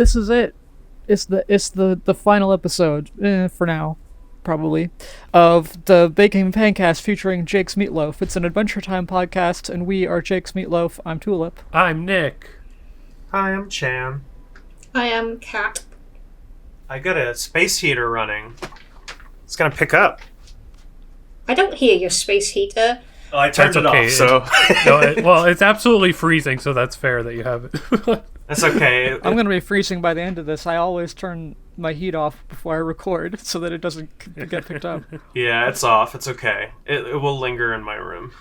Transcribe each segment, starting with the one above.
this is it. It's the final episode, for now, probably, of the Baking Pancast featuring Jake's Meatloaf. It's an Adventure Time podcast, and we are Jake's Meatloaf. I'm Tulip. I'm Nick. Hi, I'm Chan. I am Kat. I got a space heater running. It's gonna pick up. I don't hear your space heater. Oh, I turned it off, so... well, it's absolutely freezing, so that's fair that you have it. That's okay. I'm going to be freezing by the end of this. I always turn my heat off before I record so that it doesn't get picked up. Yeah, it's off. It's okay. It will linger in my room.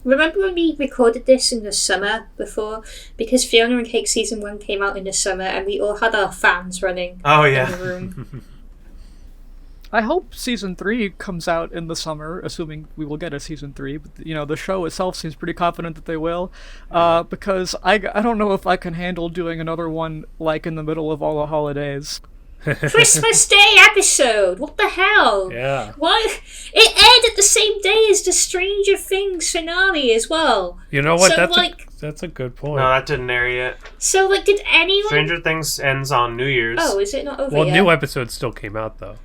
Remember when we recorded this in the summer before? Because Fionna and Cake Season 1 came out in the summer and we all had our fans running in the room. I hope Season 3 comes out in the summer, assuming we will get a Season 3. But, the show itself seems pretty confident that they will. Because I don't know if I can handle doing another one, in the middle of all the holidays. Christmas Day episode! What the hell? Yeah. Why? It aired at the same day as the Stranger Things finale as well. You know what? So, that's a good point. No, that didn't air yet. So, did anyone... Stranger Things ends on New Year's. Oh, is it not over yet? Well, new episodes still came out, though.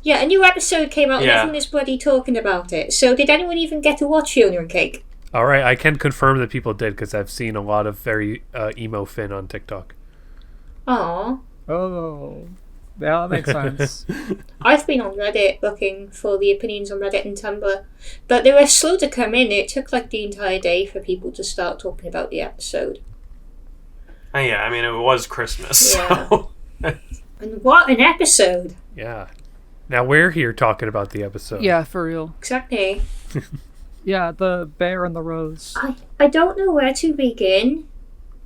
Yeah, a new episode came out and everyone is bloody talking about it. So did anyone even get to watch Fionna and Cake? Alright, I can confirm that people did, because I've seen a lot of very emo Finn on TikTok. Aww. Oh. Yeah, that makes sense. I've been on Reddit looking for the opinions on Reddit and Tumblr, but they were slow to come in. It took the entire day for people to start talking about the episode. Oh, yeah, I mean, it was Christmas, yeah. So... And what an episode! Yeah. Now we're here talking about the episode. Yeah, for real. Exactly. Yeah, the bear and the rose. I don't know where to begin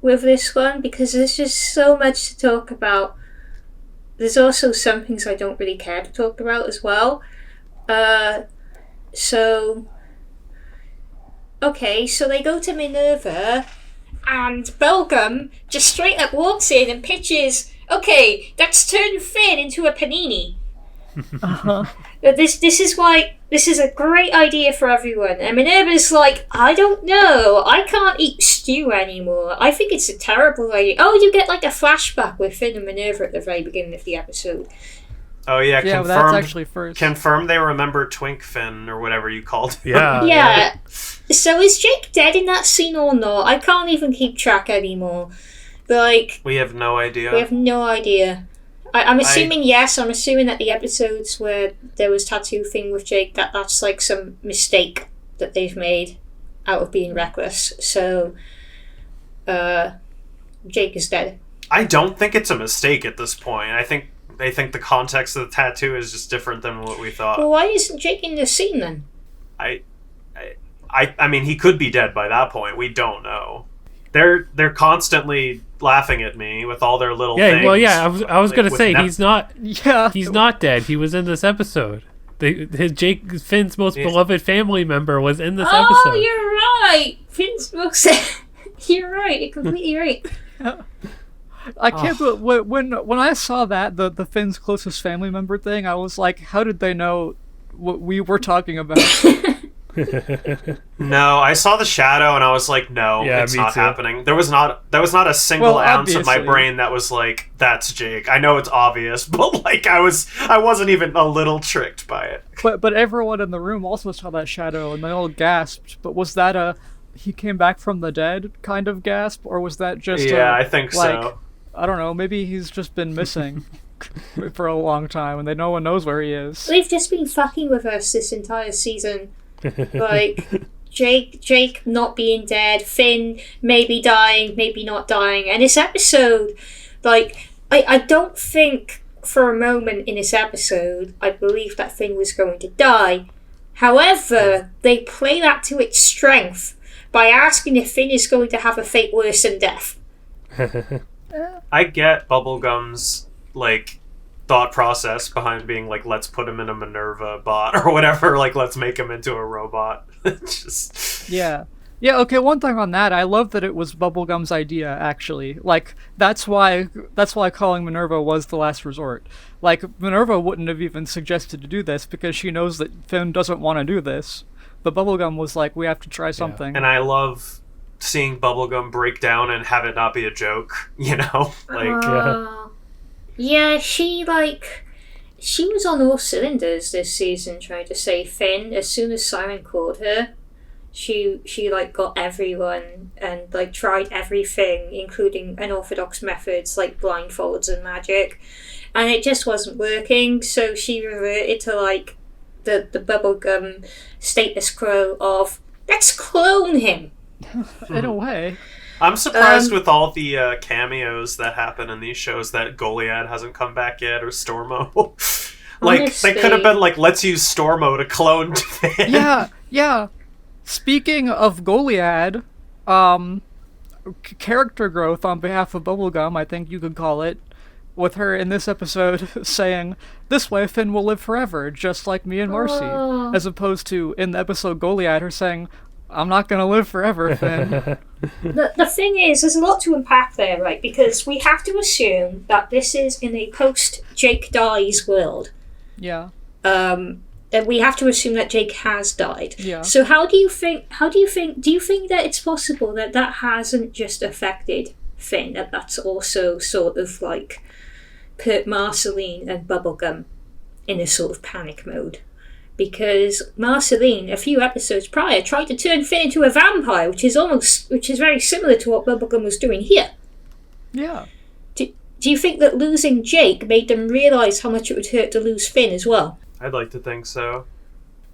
with this one because there's just so much to talk about. There's also some things I don't really care to talk about as well. So they go to Minerva and Bubblegum just straight up walks in and pitches, okay, let's turn Finn into a panini. Uh-huh. This is a great idea for everyone. And Minerva's like, I don't know, I can't eat stew anymore. I think it's a terrible idea. Oh, you get a flashback with Finn and Minerva at the very beginning of the episode. Oh yeah, yeah, confirmed, that's actually first. Confirmed they remember Twink Finn or whatever you called him. Yeah. So is Jake dead in that scene or not? I can't even keep track anymore. But we have no idea. We have no idea. I'm assuming yes. I'm assuming that the episodes where there was tattoo thing with Jake, that's some mistake that they've made out of being reckless. So, Jake is dead. I don't think it's a mistake at this point. I think they think the context of the tattoo is just different than what we thought. Well, why isn't Jake in the scene then? I mean, he could be dead by that point. We don't know. They're constantly laughing at me with all their little things. Well, yeah, I was gonna say he's not. Yeah, he's not dead. He was in this episode. Finn's most beloved family member was in this episode. Oh, you're right. Finn's most. You're right. You're completely right. I can't. When I saw that the Finn's closest family member thing, I was like, how did they know what we were talking about? No, I saw the shadow and I was like, no, it's not happening. There was not a single ounce of my brain that was like, that's Jake. I know it's obvious, but I wasn't even a little tricked by it. But everyone in the room also saw that shadow and they all gasped. But was that a he came back from the dead kind of gasp, or was that just I think so. I don't know, maybe he's just been missing for a long time and no one knows where he is. They've just been fucking with us this entire season. Jake not being dead, Finn maybe dying, maybe not dying, and this episode, I don't think for a moment in this episode I believed that Finn was going to die. However, they play that to its strength by asking if Finn is going to have a fate worse than death. I get Bubblegum's thought process behind being let's put him in a Minerva bot or whatever, let's make him into a robot. Yeah, okay, one thing on that, I love that it was Bubblegum's idea, actually. That's why calling Minerva was the last resort. Minerva wouldn't have even suggested to do this because she knows that Finn doesn't want to do this, but Bubblegum was like, we have to try something. And I love seeing Bubblegum break down and have it not be a joke, you know? Yeah, she was on all cylinders this season trying to save Finn. As soon as Simon called her, she like got everyone and like tried everything, including unorthodox methods like blindfolds and magic, and it just wasn't working. So she reverted to like the Bubblegum status quo of let's clone him. In a way. I'm surprised with all the cameos that happen in these shows that Goliad hasn't come back yet, or Stormo. Like, honestly, they could have been like, let's use Stormo to clone Finn. Yeah. Speaking of Goliad, character growth on behalf of Bubblegum, I think you could call it, with her in this episode saying, this way Finn will live forever, just like me and Marcy. As opposed to, in the episode Goliad, her saying, I'm not going to live forever, Finn. The thing is, there's a lot to unpack there, right? Because we have to assume that this is in a post-Jake dies world. Yeah. And we have to assume that Jake has died. Yeah. So do you think that it's possible that hasn't just affected Finn, that that's also sort of like put Marceline and Bubblegum in a sort of panic mode? Because Marceline, a few episodes prior, tried to turn Finn into a vampire, which is very similar to what Bubblegum was doing here. Yeah. Do you think that losing Jake made them realise how much it would hurt to lose Finn as well? I'd like to think so.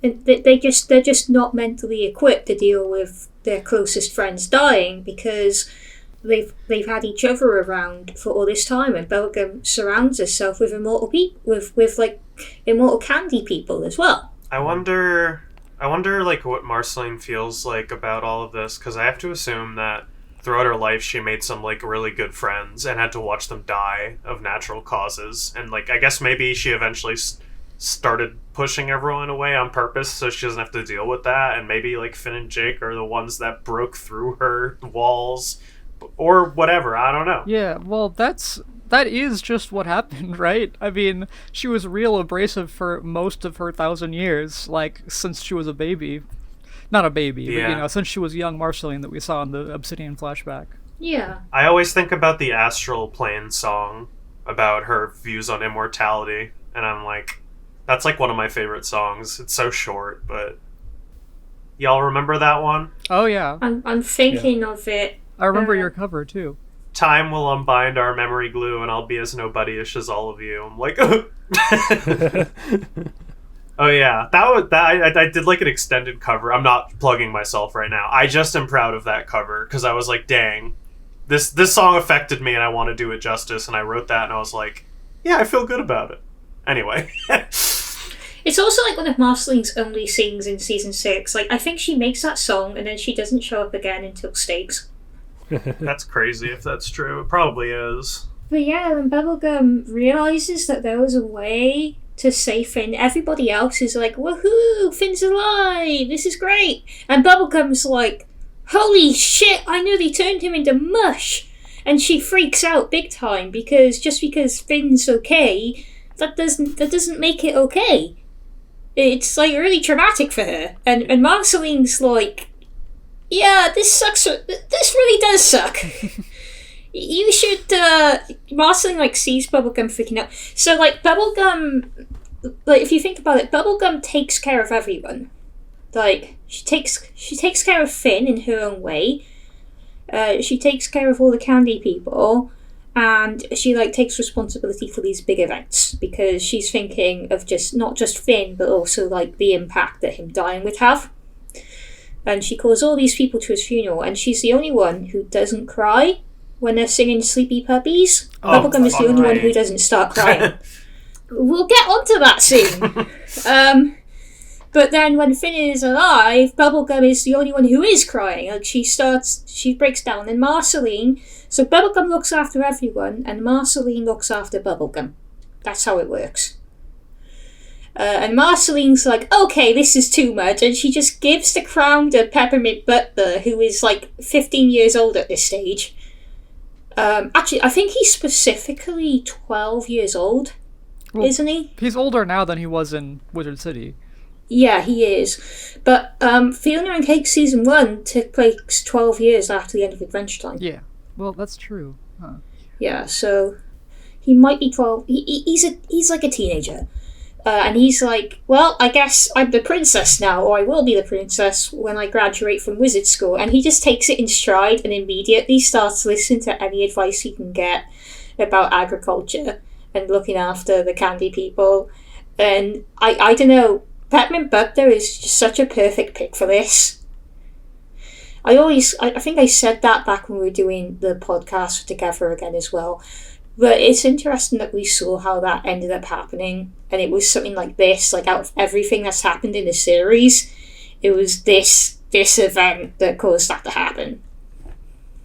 And they're just not mentally equipped to deal with their closest friends dying, because they've had each other around for all this time, and Bubblegum surrounds herself with immortal people, with like immortal candy people as well. I wonder like what Marceline feels like about all of this, because I have to assume that throughout her life she made some like really good friends and had to watch them die of natural causes, and like I guess maybe she eventually started pushing everyone away on purpose so she doesn't have to deal with that, and maybe like Finn and Jake are the ones that broke through her walls or whatever. I don't know. Yeah, well, that is just what happened, right? I mean, she was real abrasive for most of her 1,000 years, like, since she was a baby. Not a baby, but, since she was young Marceline that we saw in the Obsidian flashback. Yeah. I always think about the Astral Plane song about her views on immortality, and I'm like, that's like one of my favorite songs. It's so short, but y'all remember that one? Oh, yeah. I'm thinking of it. I remember your cover, too. Time will unbind our memory glue, and I'll be as nobody-ish as all of you. I'm like, oh yeah, I did like an extended cover. I'm not plugging myself right now. I just am proud of that cover, because I was like, dang, this song affected me, and I want to do it justice, and I wrote that, and I was like, yeah, I feel good about it. Anyway. It's also like one of Marceline's only scenes in season 6. Like, I think she makes that song, and then she doesn't show up again until Stakes. That's crazy if that's true. It probably is. But yeah, when Bubblegum realises that there was a way to save Finn, everybody else is like, woohoo, Finn's alive, this is great. And Bubblegum's like, holy shit, I nearly turned him into mush. And she freaks out big time, because just because Finn's okay, that doesn't make it okay. It's like really traumatic for her. And Marceline's like, yeah, this sucks. This really does suck. You should, Marceline, like, sees Bubblegum freaking out. So, like, Bubblegum, like, if you think about it, Bubblegum takes care of everyone. Like, she takes care of Finn in her own way. She takes care of all the candy people. And she, like, takes responsibility for these big events, because she's thinking of not just Finn, but also, like, the impact that him dying would have. And she calls all these people to his funeral, and she's the only one who doesn't cry when they're singing Sleepy Puppies. Bubblegum is the only one who doesn't start crying. We'll get onto that soon. But then when Finn is alive, Bubblegum is the only one who is crying. Like, she breaks down, and Marceline... So Bubblegum looks after everyone, and Marceline looks after Bubblegum. That's how it works. And Marceline's like, okay, this is too much, and she just gives the crown to Peppermint Butler, who is like 15 years old at this stage. Actually, I think he's specifically 12 years old, isn't he? He's older now than he was in Wizard City. Yeah, he is. But Fionna and Cake season 1 took place 12 years after the end of Adventure Time. Yeah, well, that's true. Huh. Yeah, so he might be 12. He's like a teenager. And he's like, well, I guess I'm the princess now, or I will be the princess when I graduate from wizard school. And he just takes it in stride and immediately starts listening to any advice he can get about agriculture and looking after the candy people. And I don't know, Peppermint Butler is just such a perfect pick for this. I think I said that back when we were doing the podcast together again as well. But it's interesting that we saw how that ended up happening. And it was something like this, like out of everything that's happened in the series, it was this event that caused that to happen.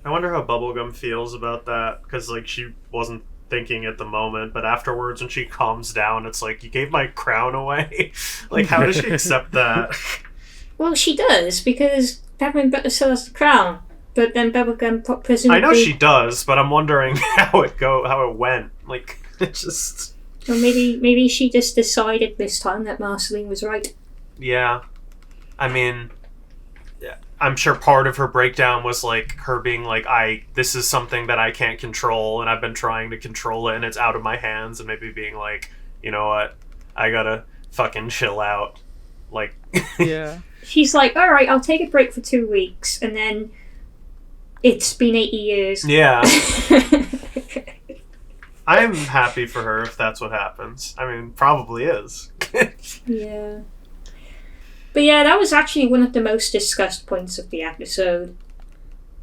I wonder how Bubblegum feels about that, because like she wasn't thinking at the moment, but afterwards when she calms down, it's like, you gave my crown away. Like, how does she accept that? Well, she does, because Peppermint Butler still has the crown, but then Bubblegum presumably... I know she does, but I'm wondering how it went. Like, it just... Or maybe she just decided this time that Marceline was right. Yeah. I mean, I'm sure part of her breakdown was like her being like, this is something that I can't control, and I've been trying to control it, and it's out of my hands, and maybe being like, you know what, I gotta fucking chill out. Like, yeah. She's like, all right, I'll take a break for 2 weeks, and then it's been 80 years. Yeah. I'm happy for her if that's what happens. I mean, probably is. Yeah. But yeah, that was actually one of the most discussed points of the episode.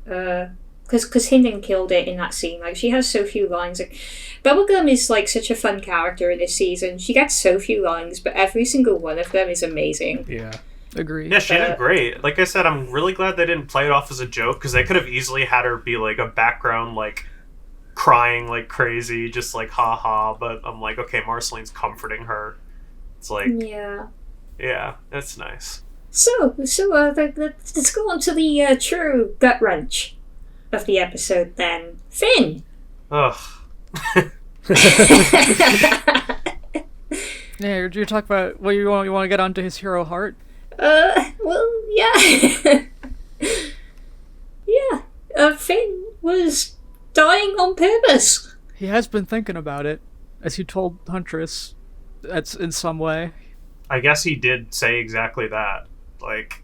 Because Hinden killed it in that scene. Like, she has so few lines. Like, Bubblegum is like such a fun character in this season. She gets so few lines, but every single one of them is amazing. Yeah. Agreed. Yeah, she did great. Like I said, I'm really glad they didn't play it off as a joke, because they could have easily had her be like a background, like, crying like crazy, just like ha, but I'm like, okay, Marceline's comforting her. It's like, yeah, that's nice. So let's go on to the true gut wrench of the episode then. Finn! Ugh. Yeah, you're talking about, well, you want to get onto his hero heart? Well, yeah. Yeah, Finn was dying on purpose. He has been thinking about it, as he told Huntress. That's in some way. I guess he did say exactly that. Like,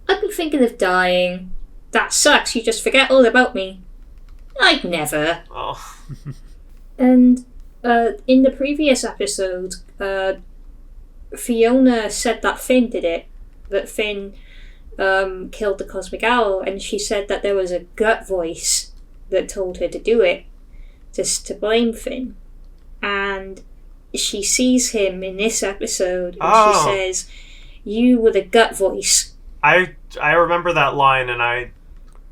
I'd be thinking of dying. That sucks, you just forget all about me. I'd never. oh. And in the previous episode, Fiona said that Finn did it. That Finn killed the Cosmic Owl, and she said that there was a gut voice that told her to do it, just to blame Finn. And she sees him in this episode, and she says, "You were the gut voice." I remember that line, and I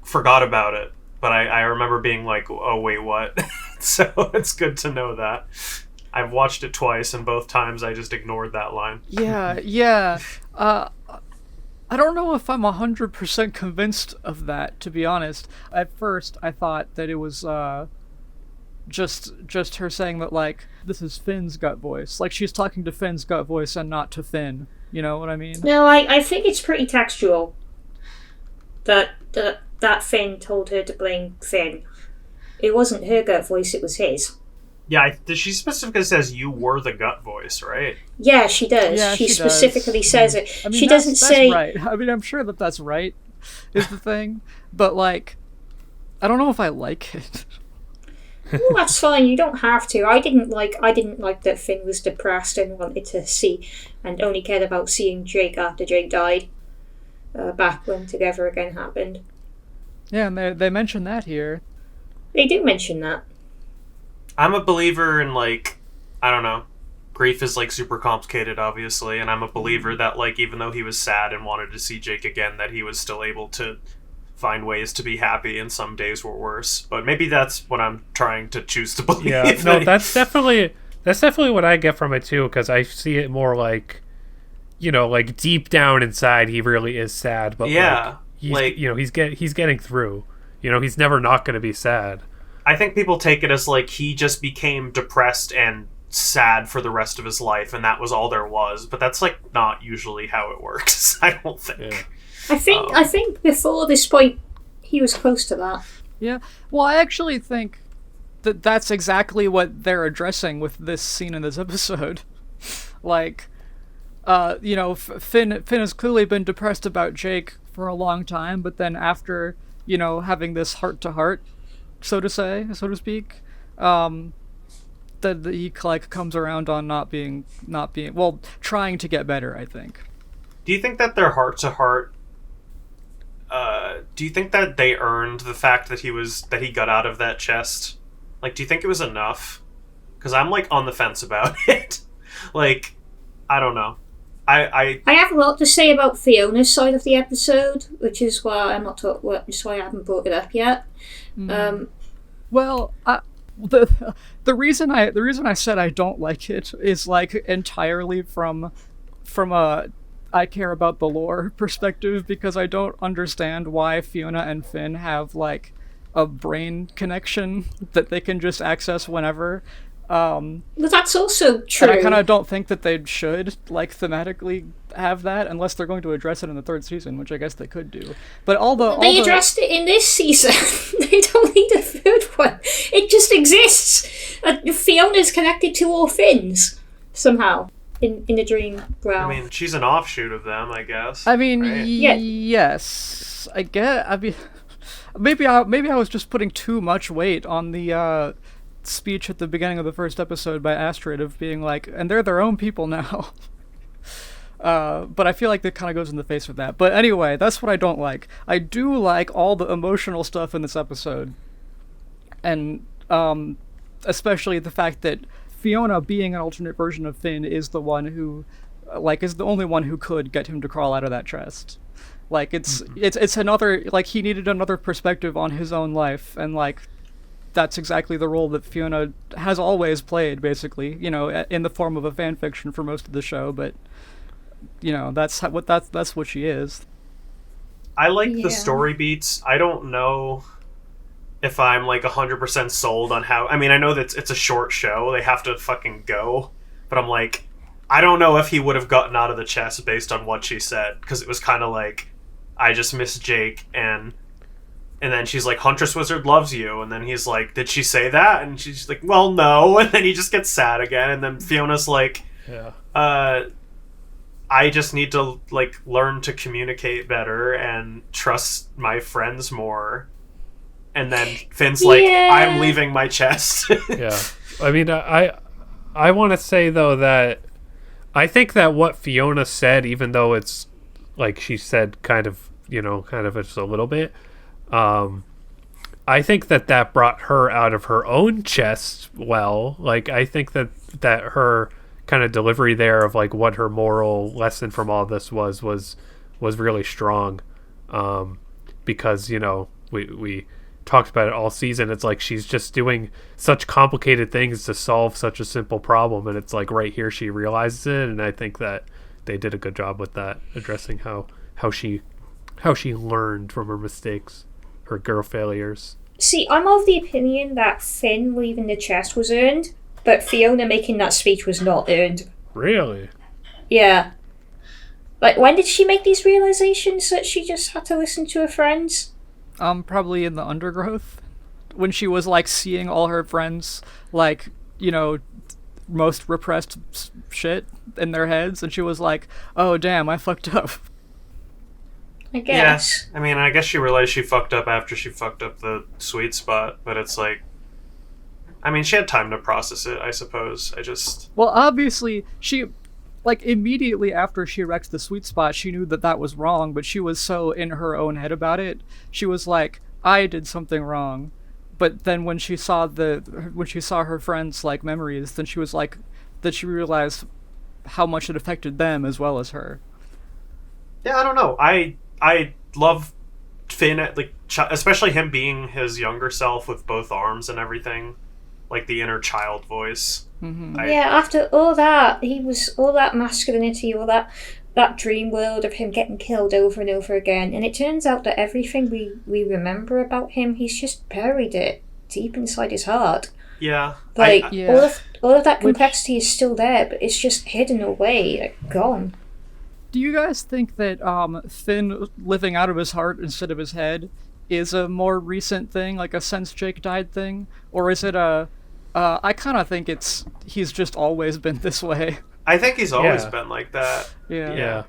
forgot about it, but I remember being like, oh wait, what? So it's good to know that. I've watched it twice, and both times I just ignored that line. Yeah. I don't know if I'm 100% convinced of that, to be honest. At first, I thought that it was just her saying that, like, this is Finn's gut voice. Like, she's talking to Finn's gut voice and not to Finn. You know what I mean? No, I think it's pretty textual. That Finn told her to blame Finn. It wasn't her gut voice, it was his. Yeah, she specifically says you were the gut voice, right? Yeah, she does. Yeah, she she specifically does. sait. I mean, she doesn't say... That's right. I mean, I'm sure that's right, is the thing. But, like, I don't know if I like it. Well, that's fine. You don't have to. I didn't like that Finn was depressed and wanted to see, and only cared about seeing Jake after Jake died. Back when Together Again happened. Yeah, and they mention that here. They do mention that. I'm a believer in, like, I don't know, grief is, like, super complicated, obviously, and I'm a believer that, like, even though he was sad and wanted to see Jake again, that he was still able to find ways to be happy, and some days were worse. But maybe that's what I'm trying to choose to believe. Yeah, no, that's definitely what I get from it, too, because I see it more like, you know, like, deep down inside, he really is sad, but, yeah, he's getting through. You know, he's never not going to be sad. I think people take it as, like, he just became depressed and sad for the rest of his life, and that was all there was. But that's like not usually how it works. I don't think. Yeah. I think before this point, he was close to that. Yeah. Well, I actually think that that's exactly what they're addressing with this scene in this episode. Like, you know, Finn has clearly been depressed about Jake for a long time, but then after, you know, having this heart-to-heart, so to speak, that he like comes around on not being well, trying to get better, I think. Do you think that their heart-to-heart, do you think that they earned the fact that he got out of that chest? Like, do you think it was enough? Because I'm like on the fence about it. Like, I don't know. I have a lot to say about Fiona's side of the episode, which is why I haven't brought it up yet. Well, the reason I said I don't like it is like entirely from a I care about the lore perspective, because I don't understand why Fiona and Finn have like a brain connection that they can just access whenever. But that's also true. And I kind of don't think that they should like thematically have that unless they're going to address it in the third season, which I guess they could do. But they addressed it in this season. They don't need a third one. It just exists. Fiona's connected to all Finns somehow in the dream realm. I mean, she's an offshoot of them, I guess. I mean, right? Yes, I get. I mean, maybe I was just putting too much weight on the speech at the beginning of the first episode by Astrid of being like, and they're their own people now. But I feel like that kind of goes in the face with that. But anyway, that's what I don't like. I do like all the emotional stuff in this episode, and especially the fact that Fiona, being an alternate version of Finn, is the one who, like, is the only one who could get him to crawl out of that chest. Like, it's another, like, he needed another perspective on his own life, and like, that's exactly the role that Fiona has always played, basically, you know, in the form of a fan fiction for most of the show, but, you know, that's what she is. I like the story beats. I don't know if I'm like 100% sold on how, I mean, I know that it's a short show, they have to fucking go, but I'm like, I don't know if he would have gotten out of the chest based on what she said, because it was kind of like, I just miss Jake, and then she's like, Huntress Wizard loves you, and then he's like, did she say that? And she's like, well, no, and then he just gets sad again, and then Fiona's like, I just need to like learn to communicate better and trust my friends more. And then Finn's like, I'm leaving my chest. Yeah. I mean, I want to say, though, that I think that what Fiona said, even though it's like she said kind of just a little bit, I think that brought her out of her own chest well. Like, I think that her kind of delivery there of like what her moral lesson from all this was really strong. Because, you know, we talked about it all season. It's like she's just doing such complicated things to solve such a simple problem, and it's like right here she realizes it, and I think that they did a good job with that, addressing how she learned from her mistakes, her girl failures. See, I'm of the opinion that Finn leaving the chest was earned, but Fiona making that speech was not earned. Really? Yeah. Like, when did she make these realizations that she just had to listen to her friends? Probably in the undergrowth, when she was like seeing all her friends, like, you know, most repressed shit in their heads, and she was like, oh damn, I fucked up. I guess. Yeah. I mean, I guess she realized she fucked up after she fucked up the sweet spot, but it's like, I mean, she had time to process it, I suppose. Well, obviously, she, like, immediately after she wrecked the sweet spot, she knew that was wrong, but she was so in her own head about it. She was like, I did something wrong. But then when she saw her friends' like memories, then she was like, that she realized how much it affected them as well as her. Yeah, I don't know. I love Finn, like, especially him being his younger self with both arms and everything, like the inner child voice. Mm-hmm. After all that, he was all that masculinity, all that dream world of him getting killed over and over again, and it turns out that everything we remember about him, he's just buried it deep inside his heart. Yeah. Like, all of that complexity is still there, but it's just hidden away, like, gone. Do you guys think that Finn living out of his heart instead of his head is a more recent thing, like a since Jake died thing? Or is it I kind of think he's just always been this way. I think he's always been like that. Yeah.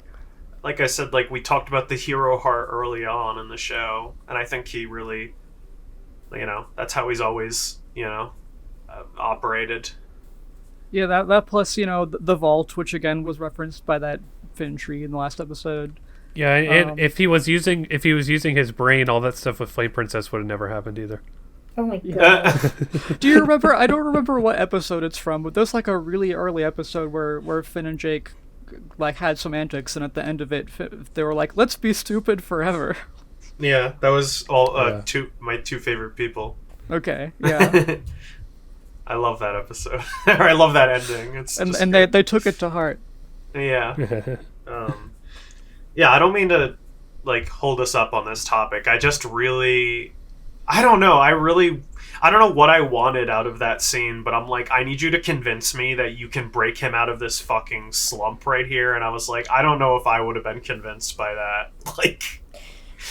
Like I said, like we talked about the hero heart early on in the show, and I think he really, that's how he's always, operated. Yeah, that plus, the vault, which again was referenced by that Finn tree in the last episode. Yeah, and if he was using his brain, all that stuff with Flame Princess would have never happened either. Oh my god. Do you remember? I don't remember what episode it's from, but there's like a really early episode where Finn and Jake like had some antics, and at the end of it, they were like, "Let's be stupid forever." Yeah, that was all my two favorite people. Okay, yeah. I love that episode. I love that ending. And they took it to heart. Yeah. Yeah, I don't mean to like hold us up on this topic. I just really, I don't know. I don't know what I wanted out of that scene, but I'm like, I need you to convince me that you can break him out of this fucking slump right here. And I was like, I don't know if I would have been convinced by that. Like,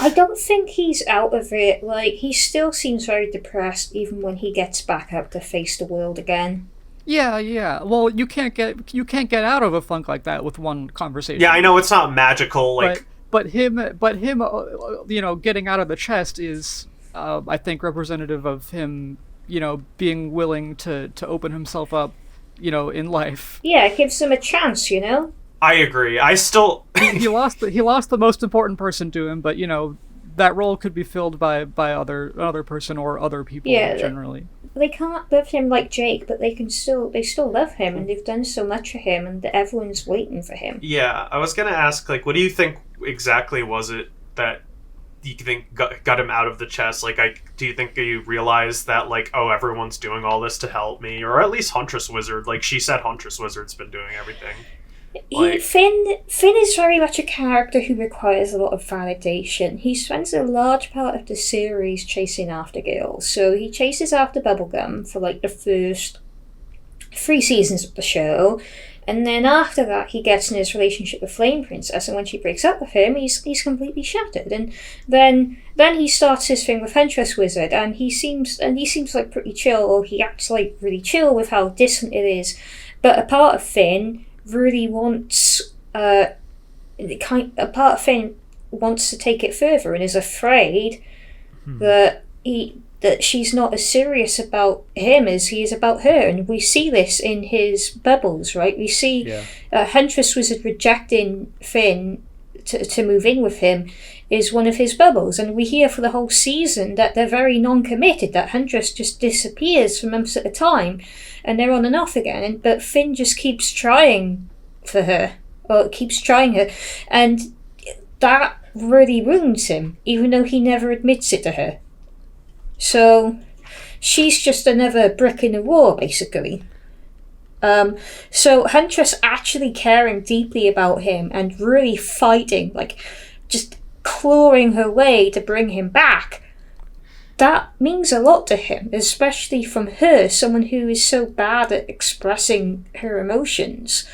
I don't think he's out of it. Like, he still seems very depressed even when he gets back out to face the world again. Yeah. Well, you can't get out of a funk like that with one conversation. Yeah, I know it's not magical. Like, but him, getting out of the chest is, I think, representative of him, being willing to open himself up, in life. Yeah, it gives him a chance, I agree. I still he lost the most important person to him, but that role could be filled by another person or other people generally. They can't love him like Jake, but they still love him, and they've done so much for him, and everyone's waiting for him. Yeah, I was gonna ask, like, what do you think exactly was it that you think got him out of the chest? Like, do you think you realized that, like, oh, everyone's doing all this to help me, or at least Huntress Wizard? Like, she said Huntress Wizard's been doing everything. Finn is very much a character who requires a lot of validation. He spends a large part of the series chasing after girls. So he chases after Bubblegum for like the first 3 seasons of the show, and then after that he gets in his relationship with Flame Princess, and when she breaks up with him, he's completely shattered. And then he starts his thing with Huntress Wizard, and he seems like pretty chill, or he acts like really chill with how distant it is. But a part of Finn really wants a part of Finn wants to take it further and is afraid that she's not as serious about him as he is about her, and we see this in his bubbles, right? We see Huntress Wizard rejecting Finn to move in with him is one of his bubbles, and we hear for the whole season that they're very non-committed, that Huntress just disappears for months at a time and they're on and off again, but Finn just keeps trying for her, or keeps trying her, and that really wounds him, even though he never admits it to her. So she's just another brick in the wall, basically. So Huntress actually caring deeply about him and really fighting, like just clawing her way to bring him back, that means a lot to him, especially from her, someone who is so bad at expressing her emotions.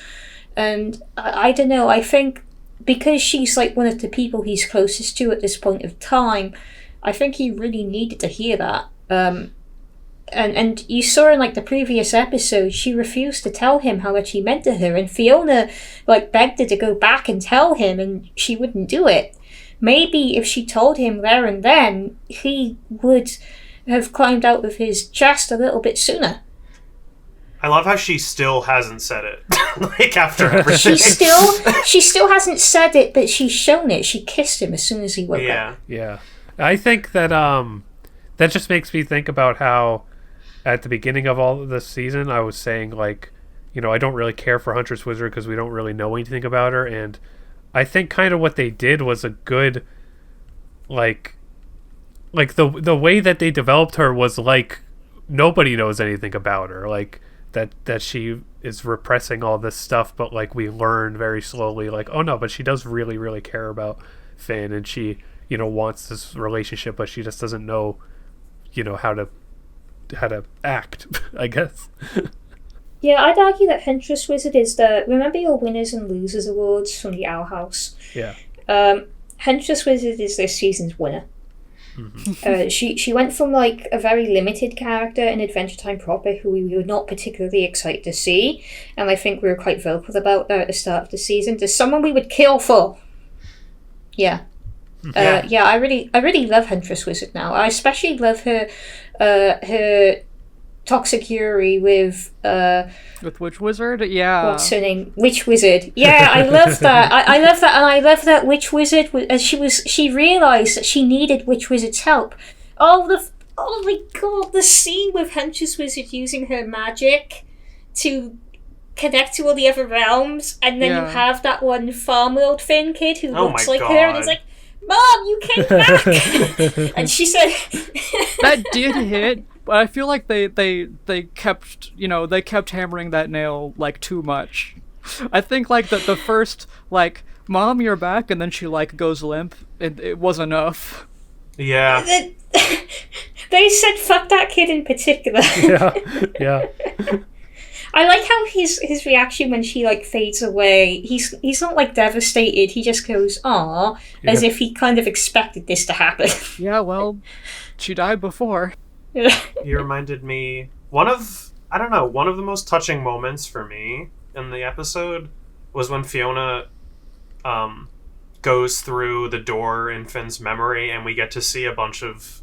And I don't know, I think because she's like one of the people he's closest to at this point of time, I think he really needed to hear that. And you saw in like the previous episode, she refused to tell him how much he meant to her, and Fiona like begged her to go back and tell him, and she wouldn't do it. Maybe if she told him there and then, he would have climbed out of his chest a little bit sooner. I love how she still hasn't said it. Like, after everything. She still hasn't said it, but she's shown it. She kissed him as soon as he woke up. Yeah. I think that that just makes me think about how at the beginning of all of this season, I was saying, like, I don't really care for Huntress Wizard because we don't really know anything about her, and I think kind of what they did was a good, like the way that they developed her was like nobody knows anything about her, like that she is repressing all this stuff, but like we learn very slowly, like, oh no, but she does really, really care about Finn, and she, wants this relationship, but she just doesn't know, how to act, I guess. Yeah, I'd argue that Huntress Wizard is remember your winners and losers awards from the Owl House? Yeah. Huntress Wizard is this season's winner. Mm-hmm. She went from like a very limited character in Adventure Time proper who we were not particularly excited to see, and I think we were quite vocal about that at the start of the season, to someone we would kill for. Yeah. I really love Huntress Wizard now. I especially love her toxic Yuri with Witch Wizard. Yeah, what's her name? Witch Wizard. Yeah, I love that. I love that, and I love that Witch Wizard. As she realised that she needed Witch Wizard's help. Oh my god, the scene with Huntress Wizard using her magic to connect to all the other realms, and then you have that one farm world Finn kid who looks like her, and he's like, "Mom, you came back," and she said, "That did hit." But I feel like they kept hammering that nail like too much. I think like the first like, "Mom, you're back," and then she like goes limp, and it was enough. Yeah. They said fuck that kid in particular. Yeah. I like how his reaction when she like fades away. He's not like devastated. He just goes "aw," as if he kind of expected this to happen. Yeah, well, she died before. You reminded me one of the most touching moments for me in the episode was when Fiona goes through the door in Finn's memory, and we get to see a bunch of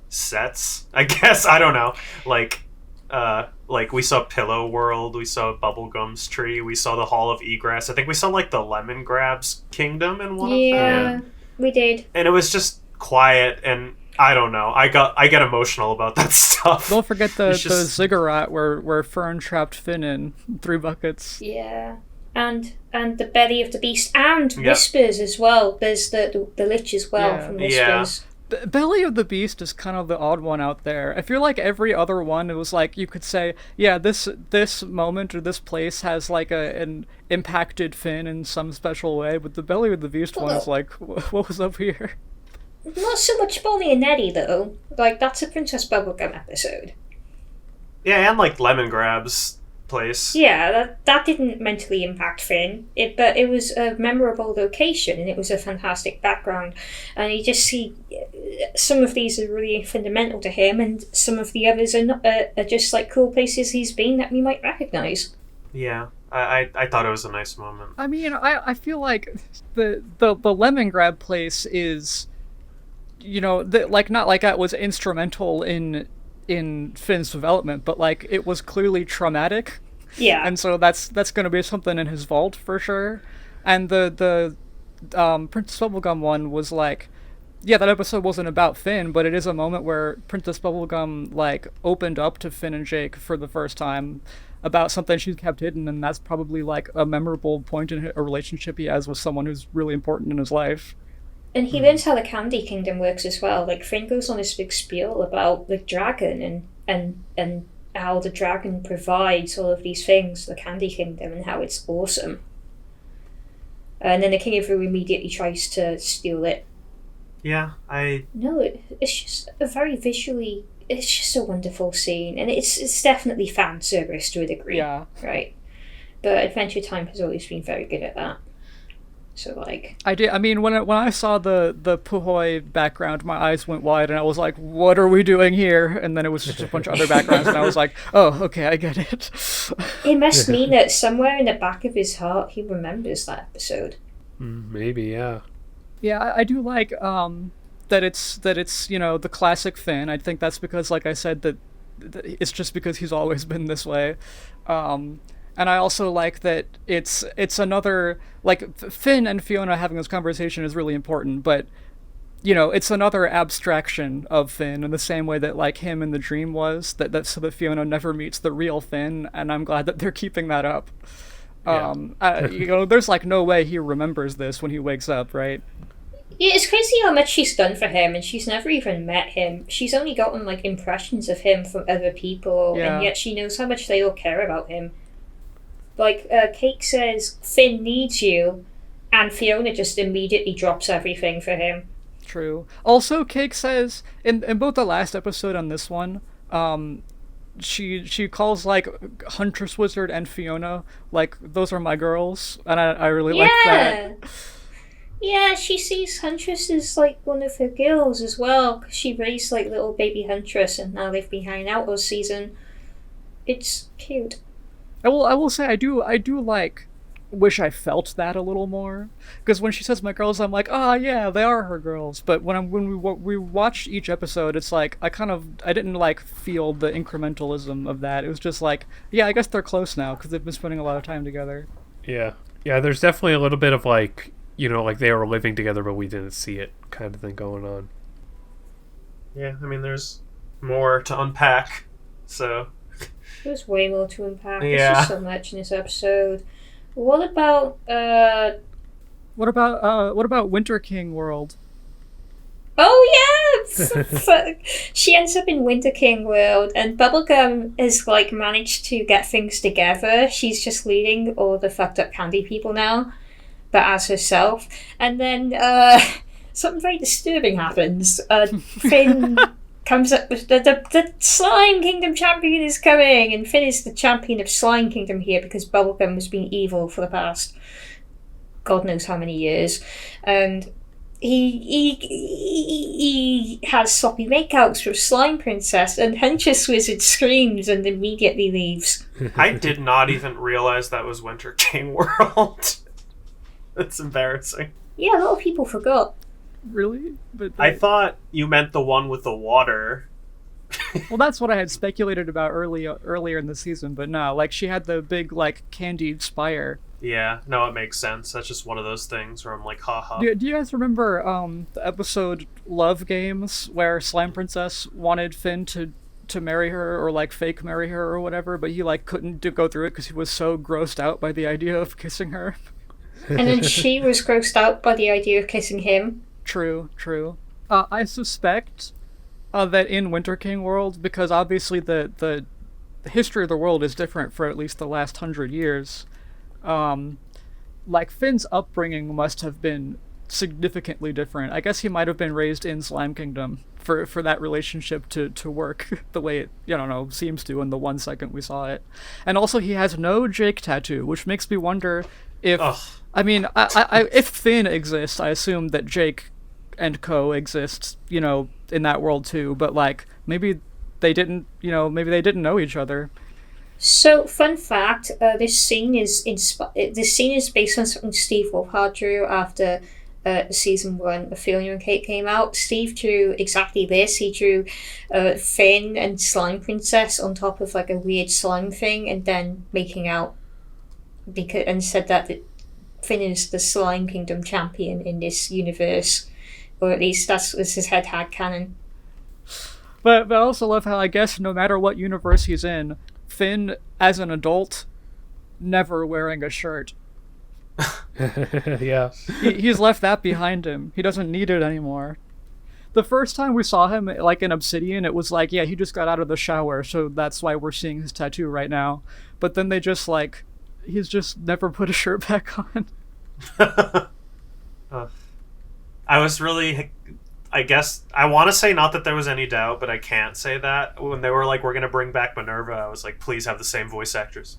sets, I guess. I don't know. Like we saw Pillow World, we saw Bubblegum's Tree, we saw the Hall of Egress. I think we saw like the Lemon Grab's Kingdom in one of them. Yeah, we did. And it was just quiet, and I don't know. I get emotional about that stuff. Don't forget the ziggurat where Fern trapped Finn in 3 buckets. Yeah. And the belly of the beast, and Whispers as well. There's the lich as well from Whispers. The belly of the beast is kind of the odd one out there. I feel like every other one, it was like you could say, yeah, this moment or this place has like an impacted Finn in some special way, but the belly of the beast one is like, what was up here? Not so much Bonnie and Nettie though. Like that's a Princess Bubblegum episode. Yeah, and like Lemon Grab's place. Yeah, that didn't mentally impact Finn. But it was a memorable location, and it was a fantastic background. And you just see some of these are really fundamental to him, and some of the others are just like cool places he's been that we might recognise. Yeah. I thought it was a nice moment. I mean, I feel like the Lemon Grab place is, like not like that was instrumental in Finn's development, but like it was clearly traumatic. Yeah. And so that's going to be something in his vault for sure. And the Princess Bubblegum one was like, yeah, that episode wasn't about Finn, but it is a moment where Princess Bubblegum like opened up to Finn and Jake for the first time about something she's kept hidden, and that's probably like a memorable point in a relationship he has with someone who's really important in his life. And he learns how the Candy Kingdom works as well. Like Finn goes on this big spiel about the dragon and how the dragon provides all of these things, the Candy Kingdom, and how it's awesome. And then the King of Roo immediately tries to steal it. Yeah, No, it's just it's just a wonderful scene, and it's definitely fan service to a degree. Yeah. Right. But Adventure Time has always been very good at that. So like I did. I mean, when I saw the Puhoi background, my eyes went wide, and I was like, "What are we doing here?" And then it was just a bunch of other backgrounds, and I was like, "Oh, okay, I get it." It must mean that somewhere in the back of his heart, he remembers that episode. Maybe, yeah. Yeah, I do like that it's the classic Finn. I think that's because, like I said, that it's just because he's always been this way. And I also like that it's another, like, Finn and Fiona having this conversation is really important, but, it's another abstraction of Finn in the same way that, like, him in the dream was, so that Fiona never meets the real Finn, and I'm glad that they're keeping that up. Yeah. There's, like, no way he remembers this when he wakes up, right? Yeah, it's crazy how much she's done for him, and she's never even met him. She's only gotten, like, impressions of him from other people, and yet she knows how much they all care about him. Like, Cake says, Finn needs you, and Fiona just immediately drops everything for him. True. Also, Cake says in both the last episode and this one, she calls like Huntress Wizard and Fiona like those are my girls, and I really like that. Yeah, she sees Huntress as like one of her girls as well, because she raised like little baby Huntress, and now they've been hanging out all season. It's cute. I will say I do like wish I felt that a little more, because when she says my girls, I'm like, yeah, they are her girls. But when we watched each episode, it's like I didn't like feel the incrementalism of that. It was just like, yeah, I guess they're close now because they've been spending a lot of time together. Yeah, there's definitely a little bit of like, like they were living together but we didn't see it kind of thing going on. Yeah, I mean, there's more to unpack, so there's way more to unpack. Yeah. There's just so much in this episode. What about Winter King World? Oh yeah, she ends up in Winter King World, and Bubblegum has like managed to get things together. She's just leading all the fucked up candy people now, but as herself. And then something very disturbing happens. Finn comes up with the Slime Kingdom champion is coming, and Finn is the champion of Slime Kingdom here because Bubblegum has been evil for the past God knows how many years, and he has sloppy makeouts with Slime Princess, and Huntress Wizard screams and immediately leaves. I did not even realize that was Winter King World. That's embarrassing. Yeah, a lot of people forgot. Really? But I thought you meant the one with the water. Well, that's what I had speculated about earlier in the season, but no, like she had the big like candied spire. Yeah, no, it makes sense. That's just one of those things where I'm like, haha. Do you guys remember the episode Love Games where Slime Princess wanted Finn to marry her or like fake marry her or whatever, but he like couldn't go through it because he was so grossed out by the idea of kissing her? And then she was grossed out by the idea of kissing him. True. I suspect that in Winter King World, because obviously the history of the world is different for at least the last 100 years, like Finn's upbringing must have been significantly different. I guess he might have been raised in Slime Kingdom for that relationship to work the way it, seems to in the 1 second we saw it. And also he has no Jake tattoo, which makes me wonder if... Ugh. I mean, if Finn exists, I assume that Jake and co exist, in that world too, but like maybe they didn't know each other. So, fun fact: this scene is based on something Steve Wolfhard drew after season 1 of Fionna and Cake came out. Steve drew exactly this. He drew Finn and Slime Princess on top of like a weird slime thing, and then making out and said that Finn is the Slime Kingdom champion in this universe. Or at least that's his headcanon. But I also love how, I guess, no matter what universe he's in, Finn, as an adult, never wearing a shirt. Yeah. He's left that behind him. He doesn't need it anymore. The first time we saw him, like, in Obsidian, it was like, yeah, he just got out of the shower, so that's why we're seeing his tattoo right now. But then they just, like, he's just never put a shirt back on. I was really, I guess, I want to say not that there was any doubt, but I can't say that. When they were like, we're going to bring back Minerva, I was like, please have the same voice actress.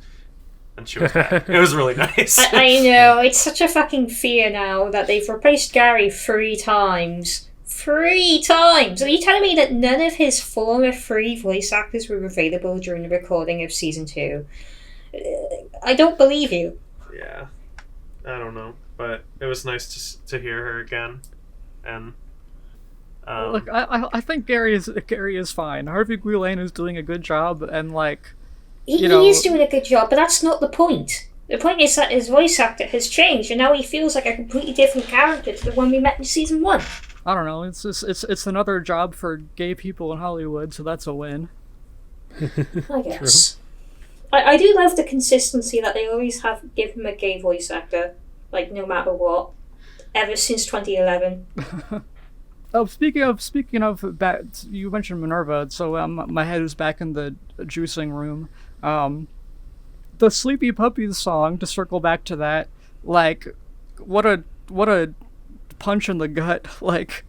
And she was back. It was really nice. I know, it's such a fucking fear now that they've replaced Gary 3 times. 3 times! Are you telling me that none of his former 3 voice actors were available during the recording of season 2? I don't believe you. Yeah. I don't know. But it was nice to hear her again. And look, I think Gary is fine. Harvey Guillén is doing a good job, and like he is doing a good job, but that's not the point. The point is that his voice actor has changed, and now he feels like a completely different character to the one we met in season 1. I don't know. It's another job for gay people in Hollywood, so that's a win. I guess. I do love the consistency that they always have give him a gay voice actor, like no matter what. Ever since 2011. Oh, speaking of that, you mentioned Minerva, so my head is back in the juicing room. The Sleepy Puppies song, to circle back to that, like, what a punch in the gut. Like,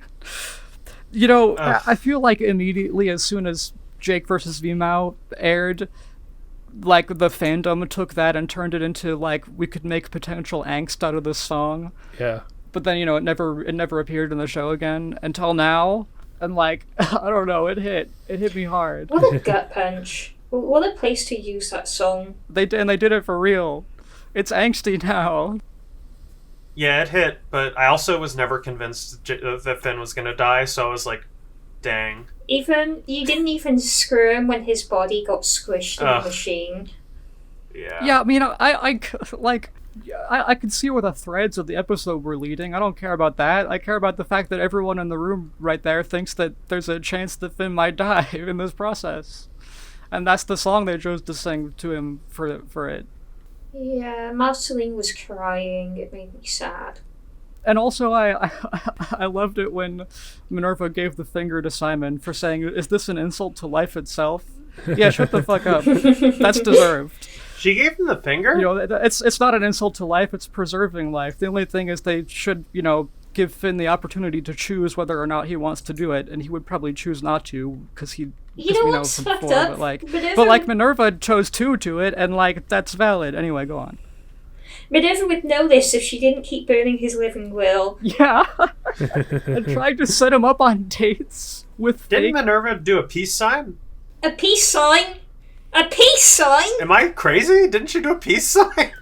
You know, I feel like immediately as soon as Jake versus Vmao aired, like the fandom took that and turned it into like we could make potential angst out of this song. Yeah. But then, you know, it never appeared in the show again until now. And like, I don't know, it hit me hard. What a gut punch. What a place to use that song. They did it for real. It's angsty now. Yeah, it hit, but I also was never convinced that Finn was gonna die, so I was like, dang. You didn't even scream when his body got squished in the machine. Yeah. Yeah, I mean, I could see where the threads of the episode were leading. I don't care about that. I care about the fact that everyone in the room right there thinks that there's a chance that Finn might die in this process. And that's the song they chose to sing to him for it. Yeah, Marceline was crying. It made me sad. And also, I loved it when Minerva gave the finger to Simon for saying, "Is this an insult to life itself?" Yeah, shut the fuck up. That's deserved. She gave him the finger? You know, it's not an insult to life. It's preserving life. The only thing is they should, you know, give Finn the opportunity to choose whether or not he wants to do it, and he would probably choose not to because he. You know what's fucked up? But Minerva chose to do it, and like that's valid. Anyway, go on. Minerva would know this if she didn't keep burning his living will. Yeah, and tried to set him up on dates with. Didn't Minerva do a peace sign? A peace sign? A peace sign? Am I crazy? Didn't she do a peace sign?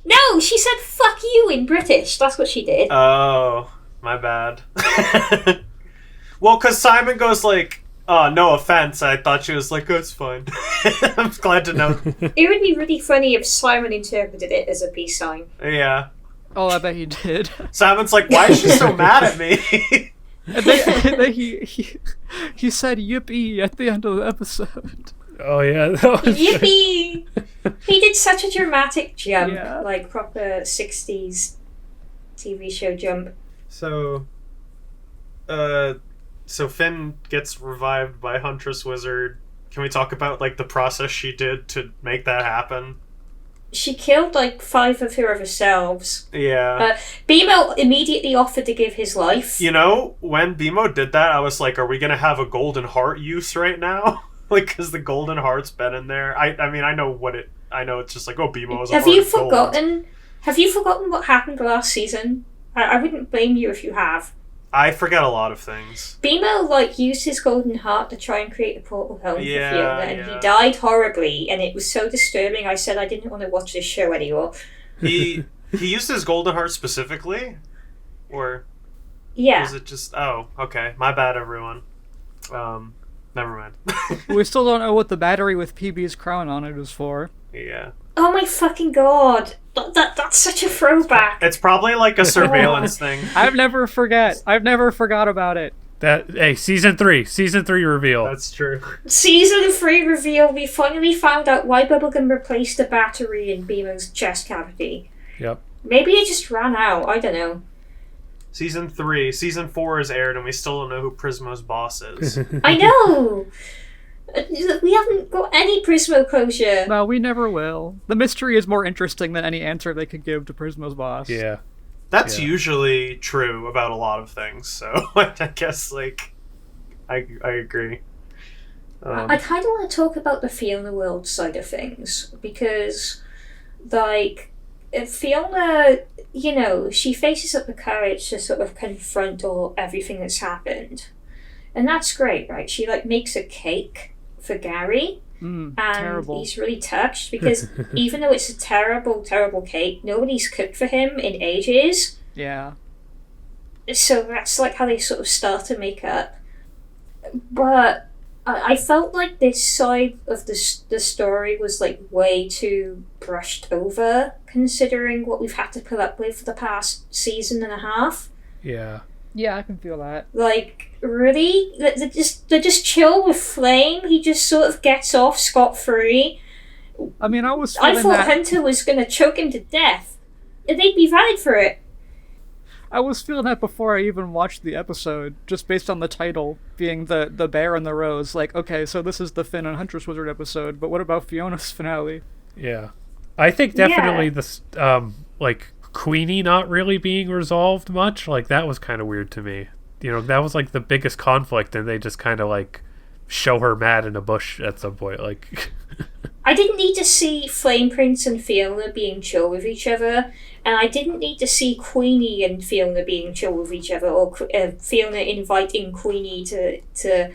No, she said "fuck you" in British. That's what she did. Oh, my bad. Well, because Simon goes like, "Oh, no offense." I thought she was like, "Oh, it's fine." I'm glad to know. It would be really funny if Simon interpreted it as a peace sign. Yeah. Oh, I bet he did. Simon's like, "Why is she so mad at me?" And then he said "yippee" at the end of the episode. Oh yeah, Yippee! He did such a dramatic jump, Yeah. like proper 60s TV show jump. So Finn gets revived by Huntress Wizard. Can we talk about like the process she did to make that happen? She killed like 5 of her other selves. Yeah. BMO immediately offered to give his life. You know, when BMO did that, I was like, are we gonna have a golden heart use right now? Like, because the golden heart's been in there. I mean, I know it's just like, oh, BMO is a Have heart you of gold. forgotten? Have you forgotten what happened last season? I wouldn't blame you if you have. I forget a lot of things. BMO used his golden heart to try and create a portal home for Fiona, and he died horribly, and it was so disturbing. I said I didn't want to watch this show anymore. He used his golden heart specifically, or was it just? Oh, okay, my bad, everyone. Never mind. We still don't know what the battery with PB's crown on it is for. Yeah. Oh my fucking god! That's such a throwback. It's probably like a surveillance thing. I've never forgot about it. Season 3 reveal. That's true. Season 3 reveal. We finally found out why Bubblegum replaced the battery in BMO's chest cavity. Yep. Maybe it just ran out. I don't know. Season 3. Season 4 is aired, and we still don't know who Prismo's boss is. I know! We haven't got any Prismo closure. No, we never will. The mystery is more interesting than any answer they could give to Prismo's boss. Yeah. That's usually true about a lot of things, so I guess, I agree. I kind of want to talk about the Fiona world side of things, because, Fiona, she faces up the courage to sort of confront everything that's happened. And that's great, right? She, makes a cake for Gary, and terrible. He's really touched, because even though it's a terrible, terrible cake, nobody's cooked for him in ages. Yeah. So that's, how they sort of start to make up. But I felt like this side of the story was way too brushed over, considering what we've had to put up with for the past season and a half. Yeah. Yeah, I can feel that. Really? They're just chill with Flame. He just sort of gets off scot-free. I mean, I thought Hunter was going to choke him to death. They'd be valid for it. I was feeling that before I even watched the episode, just based on the title being the bear and the rose. Okay, so this is the Finn and Huntress Wizard episode, but what about Fiona's finale? Yeah. I think definitely this, Queenie not really being resolved much, that was kind of weird to me. that was like the biggest conflict, and they just kind of like show her mad in a bush at some point. Like, I didn't need to see Flame Prince and Fiona being chill with each other, and I didn't need to see Queenie and Fiona being chill with each other, or Fiona inviting Queenie to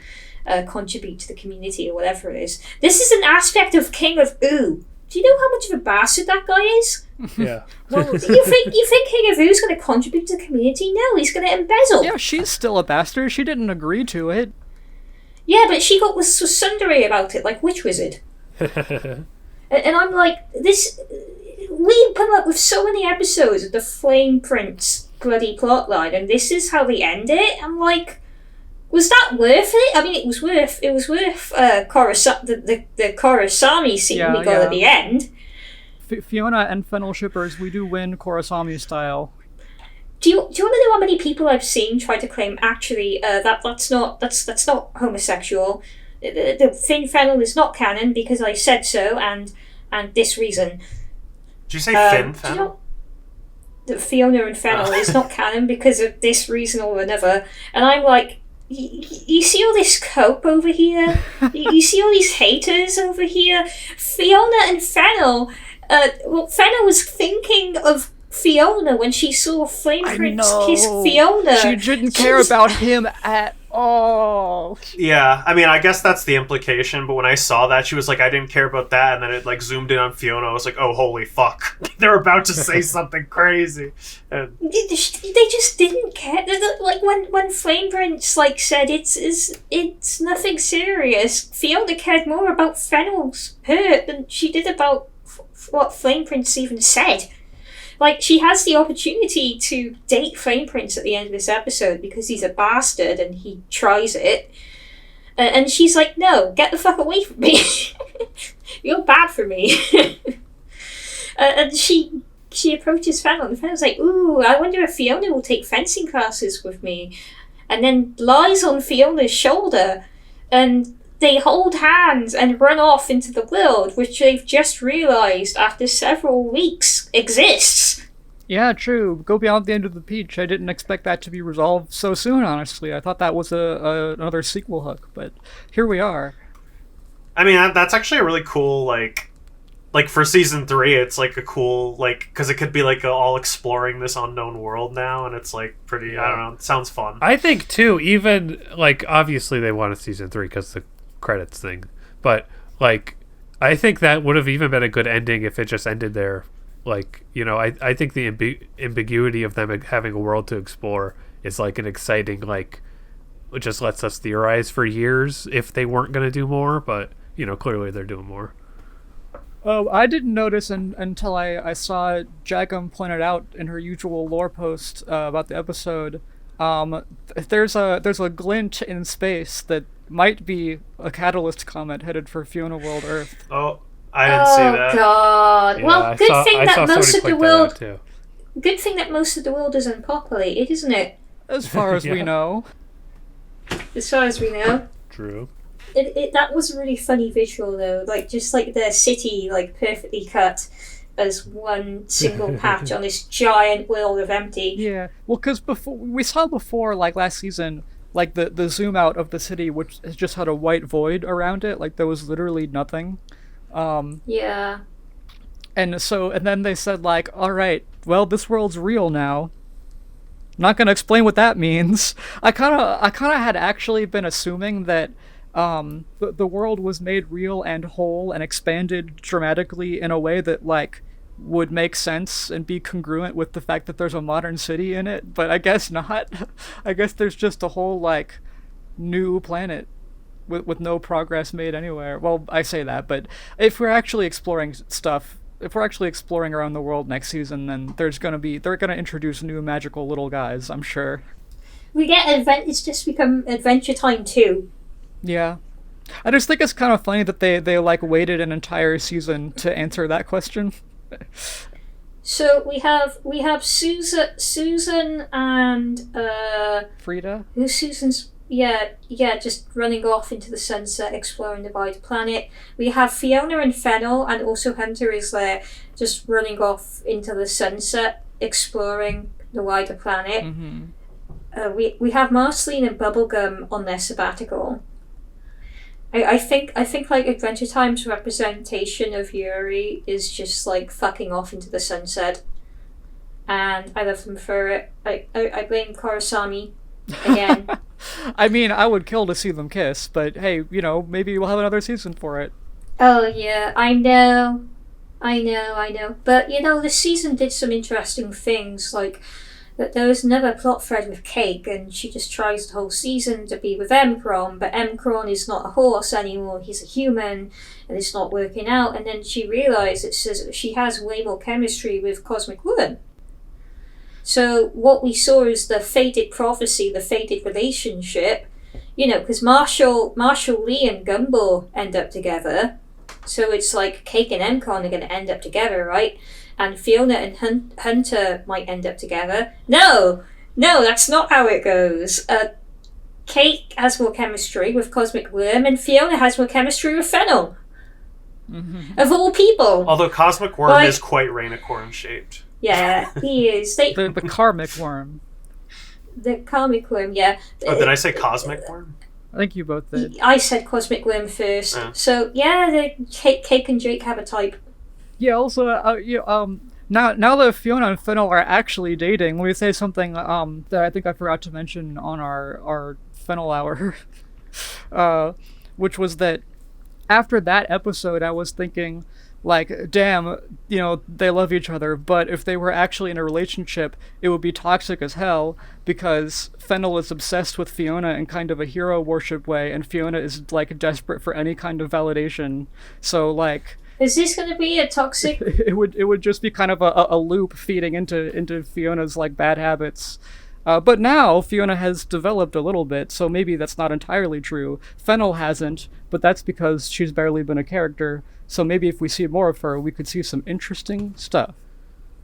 contribute to the community or whatever it is. This is an aspect of King of Ooh. Do you know how much of a bastard that guy is? Yeah. Well, you think King of Oo's going to contribute to the community? No, he's going to embezzle. Yeah, she's still a bastard. She didn't agree to it. Yeah, but she was sundery about it, like Witch Wizard. And I'm like, this... We come up with so many episodes of the Flame Prince bloody plotline, and this is how they end it? I'm like, was that worth it? I mean, it was worth the Korosami scene we got at the end. Fiona and Fennel shippers, we do win Korosami style. Do you want to know how many people I've seen try to claim actually that's not homosexual? The Finn Fennel is not canon because I said so, and this reason. Did you say Finn Fennel? That Fiona and Fennel is not canon because of this reason or another, and I'm like, you see all this cope over here? You see all these haters over here? Fiona and Fennel. Fennel was thinking of Fiona when she saw Flame Prince kiss Fiona. She didn't care about him at all. Yeah, I mean, I guess that's the implication, but when I saw that, she was like, I didn't care about that, and then it like zoomed in on Fiona. I was like, oh, holy fuck. They're about to say something crazy. And they just didn't care. Like when Flame Prince like said it's nothing serious, Fiona cared more about Fennel's hurt than she did about what Flame Prince even said. Like, she has the opportunity to date Flame Prince at the end of this episode because he's a bastard and he tries it. And she's like, no, get the fuck away from me. You're bad for me. And she approaches Fennel, and Fennel's like, ooh, I wonder if Fiona will take fencing classes with me. And then lies on Fiona's shoulder, and they hold hands and run off into the world, which they've just realised after several weeks exists. Yeah, true. Go beyond the end of the peach. I didn't expect that to be resolved so soon, honestly. I thought that was another sequel hook, but here we are. I mean, that's actually a really cool, like for season 3, it's like a cool, like, because it could be like all exploring this unknown world now, and it's like pretty, I don't know, it sounds fun. I think too, even, like, obviously they wanted season 3 because the credits thing, but like I think that would have even been a good ending if it just ended there. Like, I think the ambiguity of them having a world to explore is like an exciting, like, it just lets us theorize for years if they weren't going to do more, but clearly they're doing more. Oh, I didn't notice until I saw Jagum pointed out in her usual lore post about the episode. There's a glint in space that might be a catalyst comet headed for Fiona World Earth. Oh, I didn't see that. Oh God! Yeah, well, good thing that most of the world is unpopulated, isn't it? As far as we know. As far as we know. True. That was a really funny visual though, like just like the city like perfectly cut as one single patch on this giant world of empty. Yeah, well, because we saw before, like last season, like the zoom out of the city, which has just had a white void around it, like there was literally nothing. Yeah. And then they said like, all right, well, this world's real now. Not gonna explain what that means. I kind of had actually been assuming that the world was made real and whole and expanded dramatically in a way that like would make sense and be congruent with the fact that there's a modern city in it, but I guess not. I guess there's just a whole like new planet with no progress made anywhere. Well, I say that, but if we're actually exploring stuff, if we're actually exploring around the world next season, then they're gonna introduce new magical little guys, I'm sure. We get it's just become Adventure Time 2. Yeah. I just think it's kind of funny that they like waited an entire season to answer that question. So we have Susan and Frida? Who's Susan's? Yeah, just running off into the sunset, exploring the wide planet. We have Fiona and Fennel, and also Hunter is there, just running off into the sunset, exploring the wider planet. Mm-hmm. we have Marceline and Bubblegum on their sabbatical. I think like Adventure Time's representation of Yuri is just like fucking off into the sunset, and I love them for it. I blame Korosami again. I mean, I would kill to see them kiss, but hey, maybe we'll have another season for it. Oh yeah, I know. But this season did some interesting things, like that there was another plot thread with Cake, and she just tries the whole season to be with Emkron, but Emkron is not a horse anymore, he's a human, and it's not working out, and then she realizes she has way more chemistry with Cosmic Woman. So what we saw is the fated prophecy, the fated relationship, because Marshall, Lee and Gumball end up together, so it's like Cake and Emkron are going to end up together, right? And Fiona and Hunter might end up together. No, that's not how it goes. Cake has more chemistry with Cosmic Worm, and Fiona has more chemistry with Fennel. Mm-hmm. Of all people. Although Cosmic Worm is quite Rainicorn shaped. Yeah, he is. The Karmic Worm. The Karmic Worm, yeah. Oh, did I say Cosmic Worm? I think you both did. I said Cosmic Worm first. So, yeah, Cake and Jake have a type. Yeah, also, now that Fiona and Fennel are actually dating, let me say something that I think I forgot to mention on our Fennel Hour, which was that after that episode, I was thinking, like, damn, they love each other, but if they were actually in a relationship, it would be toxic as hell, because Fennel is obsessed with Fiona in kind of a hero worship way, and Fiona is, like, desperate for any kind of validation, so, like... Is this going to be a toxic... It would just be kind of a loop feeding into Fiona's, like, bad habits. But now Fiona has developed a little bit, so maybe that's not entirely true. Fennel hasn't, but that's because she's barely been a character, so maybe if we see more of her, we could see some interesting stuff.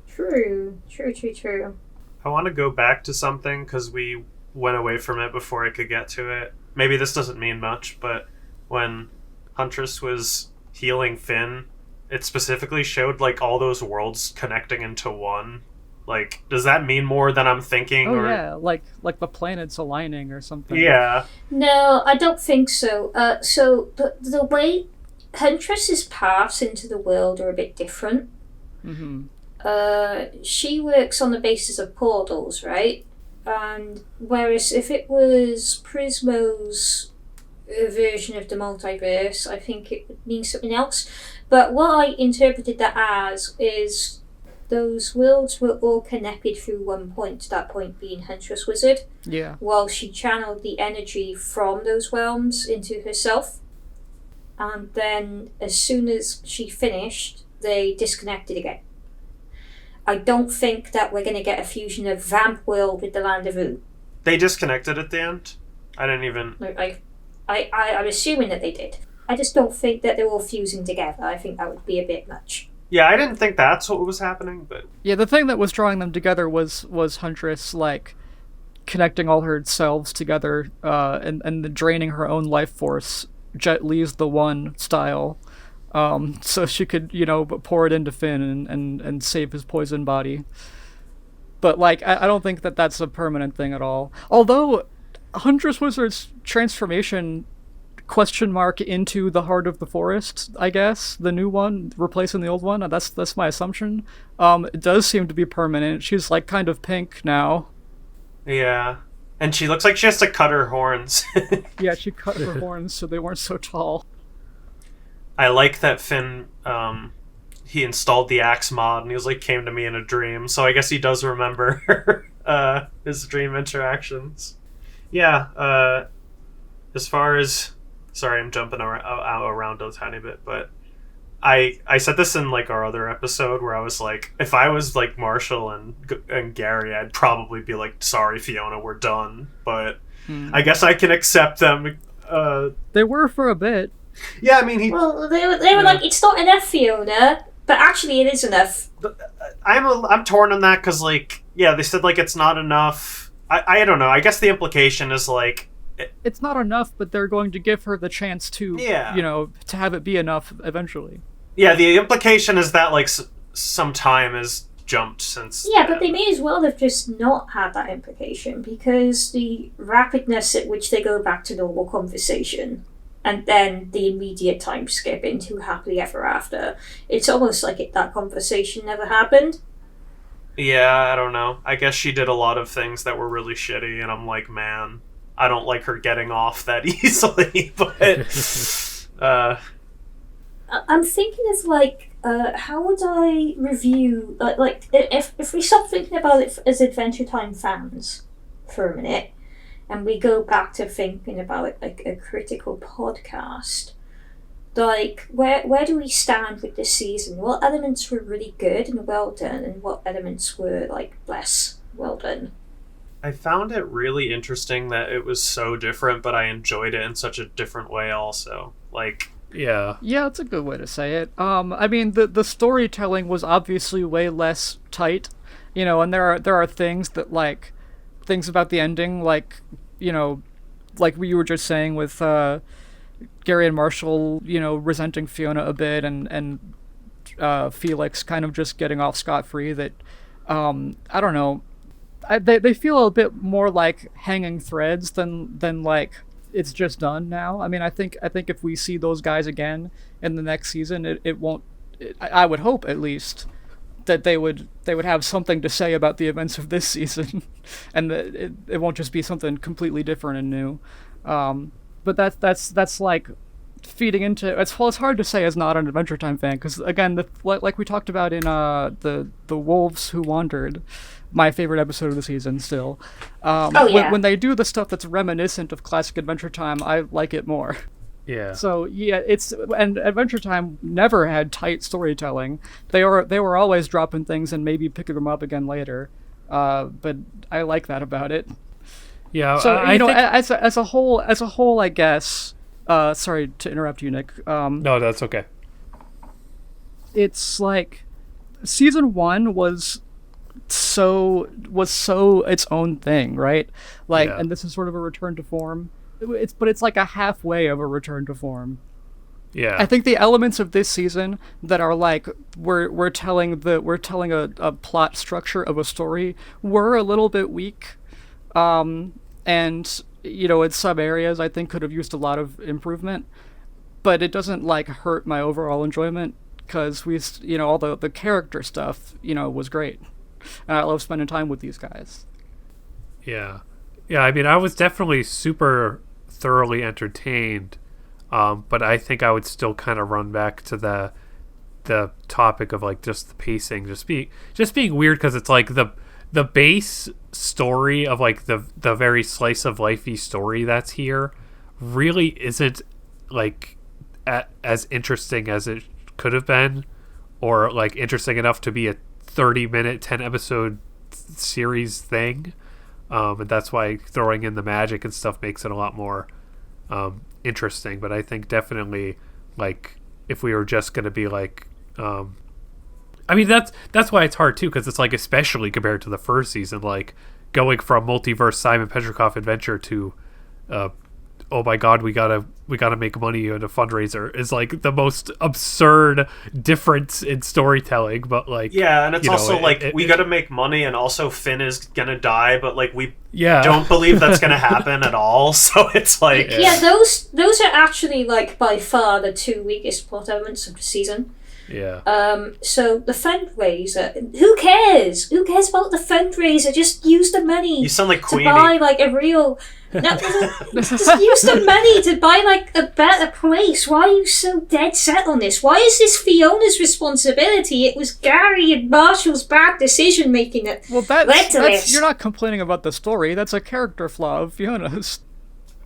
True. I want to go back to something, because we went away from it before I could get to it. Maybe this doesn't mean much, but when Huntress was healing Finn, it specifically showed, like, all those worlds connecting into one. Like, does that mean more than I'm thinking? Oh, yeah, like the planets aligning or something. Yeah. No, I don't think so. So the way Huntress's paths into the world are a bit different. Mm-hmm. She works on the basis of portals, right? And whereas if it was Prismo's version of the multiverse, I think it would mean something else. But what I interpreted that as is those worlds were all connected through one point, that point being Huntress Wizard. Yeah. While she channeled the energy from those realms into herself. And then as soon as she finished, they disconnected again. I don't think that we're going to get a fusion of Vamp World with the Land of Ooo. They disconnected at the end? I didn't even... I'm assuming that they did. I just don't think that they're all fusing together. I think that would be a bit much. Yeah, I didn't think that's what was happening, but... Yeah, the thing that was drawing them together was Huntress, like, connecting all her selves together, and draining her own life force, Jet Li's The One style, so she could, pour it into Finn and save his poison body. But, like, I don't think that that's a permanent thing at all. Although, Huntress Wizard's transformation... into the heart of the forest, I guess, the new one replacing the old one, that's my assumption. It does seem to be permanent. She's like kind of pink now. Yeah, and she looks like she has to cut her horns. Yeah, she cut her horns so they weren't so tall. I like that Finn he installed the axe mod and he was like, came to me in a dream, so I guess he does remember his dream interactions. Yeah, as far as... Sorry, I'm jumping around a tiny bit, but I said this in, like, our other episode where I was like, if I was, like, Marshall and Gary, I'd probably be like, sorry, Fiona, we're done. But I guess I can accept them. They were for a bit. Yeah, I mean, Well, they were like, it's not enough, Fiona, but actually it is enough. I'm torn on that because, like, yeah, they said, like, it's not enough. I don't know. I guess the implication is, like, it's not enough, but they're going to give her the chance to, to have it be enough eventually. Yeah, the implication is that, like, some time is jumped since Yeah, then. but they may as well have just not had that implication, because the rapidness at which they go back to normal conversation and then the immediate time skip into happily ever after, it's almost like that conversation never happened. Yeah, I don't know. I guess she did a lot of things that were really shitty, and I'm like, man, I don't like her getting off that easily, but... I'm thinking of, like, how would I review... Like if we stop thinking about it as Adventure Time fans for a minute, and we go back to thinking about it like a critical podcast, like, where do we stand with this season? What elements were really good and well done, and what elements were, like, less well done? I found it really interesting that it was so different, but I enjoyed it in such a different way also. Like... Yeah, that's a good way to say it. I mean, the storytelling was obviously way less tight, you know, and there are things that, like, things about the ending, like, you know, like you were just saying with Gary and Marshall, you know, resenting Fiona a bit, and Felix kind of just getting off scot-free, that I don't know, they feel a bit more like hanging threads than like it's just done now. I mean, I think if we see those guys again in the next season, it won't. I would hope, at least, that they would have something to say about the events of this season, and that it won't just be something completely different and new. But that's like feeding into. It's hard to say as not an Adventure Time fan, because again, like we talked about in the Wolves Who Wandered, my favorite episode of the season still. When they do the stuff that's reminiscent of classic Adventure Time, I like it more. Yeah. So yeah, and Adventure Time never had tight storytelling. They were always dropping things and maybe picking them up again later. But I like that about it. Yeah. So I think... as a whole, I guess. Sorry to interrupt you, Nick. No, that's okay. It's like season 1 was so its own thing, right? Like, yeah. And this is sort of a return to form. It's like a halfway of a return to form. Yeah. I think the elements of this season that are like we're telling a plot structure of a story were a little bit weak, and you know, in some areas I think could have used a lot of improvement, but it doesn't like hurt my overall enjoyment, because all the character stuff, you know, was great. And I love spending time with these guys. Yeah. I mean, I was definitely super thoroughly entertained, but I think I would still kind of run back to the topic of like just the pacing, just being weird, because it's like the base story of like the very slice of lifey story that's here really isn't like as interesting as it could have been, or like interesting enough to be a 30-minute 10-episode series thing, and that's why throwing in the magic and stuff makes it a lot more interesting. But I think definitely, like, if we were just going to be like, I mean, that's why it's hard too, because it's like, especially compared to the first season, like going from multiverse Simon Petrikov adventure to oh my god, we gotta make money in a fundraiser is like the most absurd difference in storytelling. But like, yeah, and it's also we gotta make money, and also Finn is gonna die, but like we don't believe that's gonna happen at all. So it's like, those are actually like by far the two weakest plot elements of the season. Yeah. So the fundraiser, who cares? Who cares about the fundraiser? Just use the money. You sound like Queenie. To buy like a real. No, just use the money to buy like a better place. Why are you so dead set on this? Why is this Fiona's responsibility? It was Gary and Marshall's bad decision making that led to this. You're not complaining about the story. That's a character flaw of Fiona's.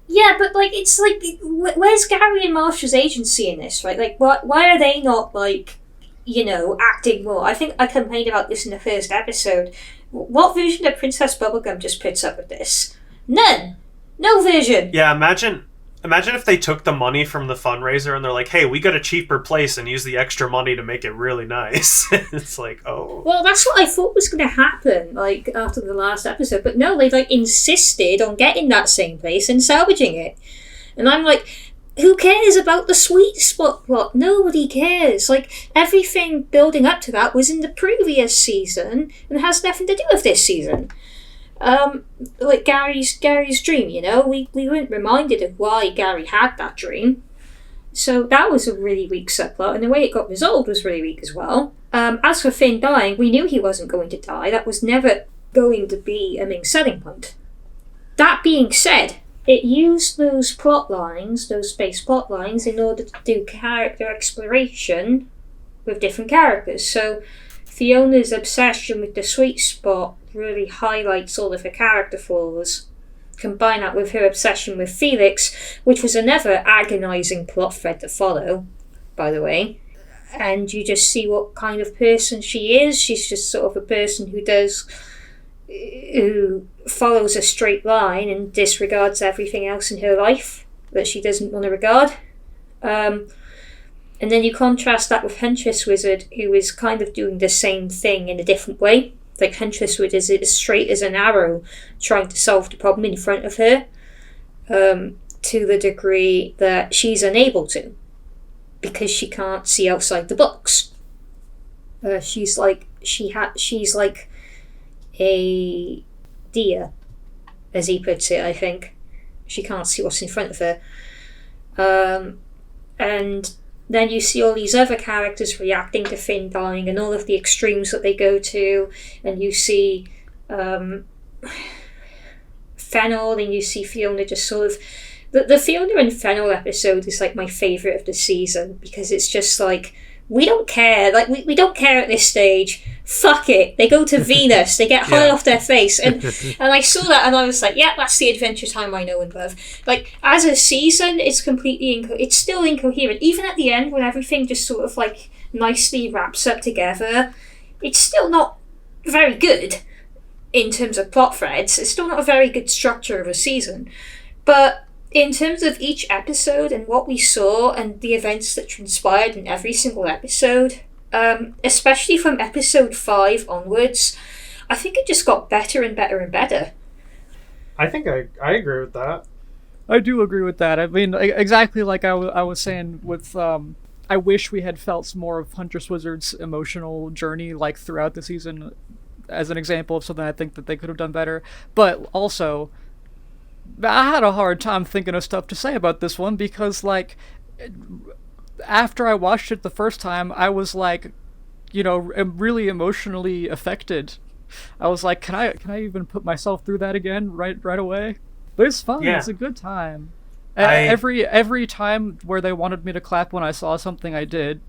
Yeah, but like, it's like, where's Gary and Marshall's agency in this, right? Like, why are they not, like, you know, acting more? I think I complained about this in the first episode. What version of Princess Bubblegum just puts up with this? None. No version. Yeah, imagine if they took the money from the fundraiser and they're like, hey, we got a cheaper place and use the extra money to make it really nice. It's like, oh. Well, that's what I thought was going to happen, like, after the last episode. But no, they, like, insisted on getting that same place and salvaging it. And I'm like, who cares about the sweet spot plot? Nobody cares. Like, everything building up to that was in the previous season and has nothing to do with this season. Like Gary's dream, you know? We weren't reminded of why Gary had that dream. So that was a really weak subplot, and the way it got resolved was really weak as well. As for Finn dying, we knew he wasn't going to die. That was never going to be a main selling point. That being said, it used those plot lines, those space plot lines, in order to do character exploration with different characters. So Fiona's obsession with the sweet spot really highlights all of her character flaws. Combine that with her obsession with Felix, which was another agonising plot thread to follow, by the way. And you just see what kind of person she is. She's just sort of a person who follows a straight line and disregards everything else in her life that she doesn't want to regard. And then you contrast that with Huntress Wizard, who is kind of doing the same thing in a different way. Like, Huntress Wizard is as straight as an arrow trying to solve the problem in front of her, to the degree that she's unable to, because she can't see outside the box. She's like a deer, as he puts it, I think. She can't see what's in front of her. And then you see all these other characters reacting to Finn dying and all of the extremes that they go to, and you see Fennel, and you see Fiona just sort of... The Fiona and Fennel episode is like my favourite of the season, because it's just like, we don't care. Like, we don't care at this stage. Fuck it. They go to Venus. They get high off their face. And I saw that and I was like, yeah, that's the Adventure Time I know and love. Like, as a season, it's completely... it's still incoherent. Even at the end, when everything just sort of, like, nicely wraps up together, it's still not very good in terms of plot threads. It's still not a very good structure of a season. But in terms of each episode and what we saw and the events that transpired in every single episode, especially from episode 5 onwards, I think it just got better and better and better. I think I agree with that. I do agree with that. I mean, exactly like I was saying with... I wish we had felt more of Huntress Wizard's emotional journey, like, throughout the season, as an example of something I think that they could have done better. But also, I had a hard time thinking of stuff to say about this one, because, like, after I watched it the first time, I was like, you know, really emotionally affected. I was like, can I even put myself through that again right away? But it's fun. Yeah. It's a good time. Every time where they wanted me to clap when I saw something, I did.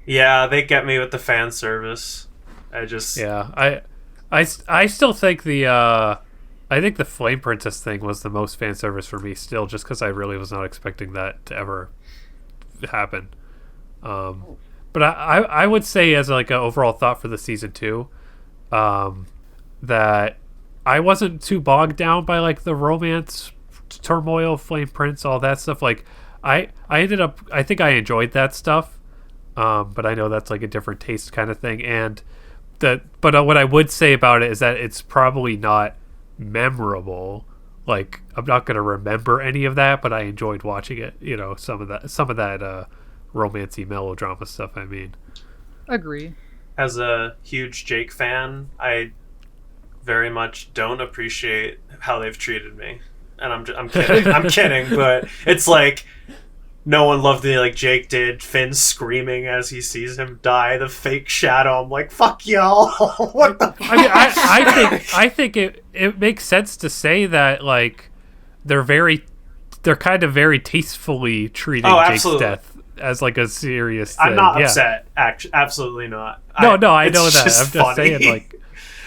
Yeah, they get me with the fan service. I still think I think the Flame Princess thing was the most fan service for me still, just because I really was not expecting that to ever happen. But I would say, as like an overall thought for the season 2, that I wasn't too bogged down by like the romance turmoil, Flame Prince, all that stuff. Like I think I enjoyed that stuff, but I know that's like a different taste kind of thing. And but what I would say about it is that it's probably not memorable. Like, I'm not going to remember any of that, but I enjoyed watching it. You know, some of that romancy melodrama stuff. I mean, agree. As a huge Jake fan, I very much don't appreciate how they've treated me, and I'm kidding. I'm kidding, but it's like, no one loved me like Jake did. Finn screaming as he sees him die, the fake shadow. I'm like, fuck y'all. What the? I think it makes sense to say that, like, they're kind of very tastefully treating Jake's death as like a serious thing. I'm not upset. Absolutely not. No, I know that. I'm just saying, like,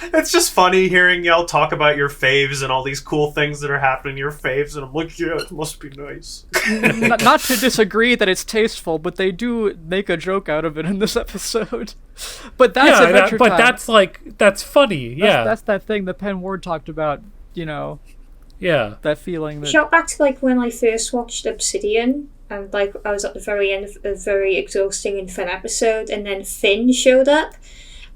it's just funny hearing y'all talk about your faves and all these cool things that are happening in your faves, and I'm like, yeah, it must be nice. Not to disagree that it's tasteful, but they do make a joke out of it in this episode. But that's Adventure Time. That's funny. Yeah, that's that thing that Penn Ward talked about. You know. Yeah. That feeling. Shout back to like when I first watched Obsidian, and like I was at the very end of a very exhausting and fun episode, and then Finn showed up.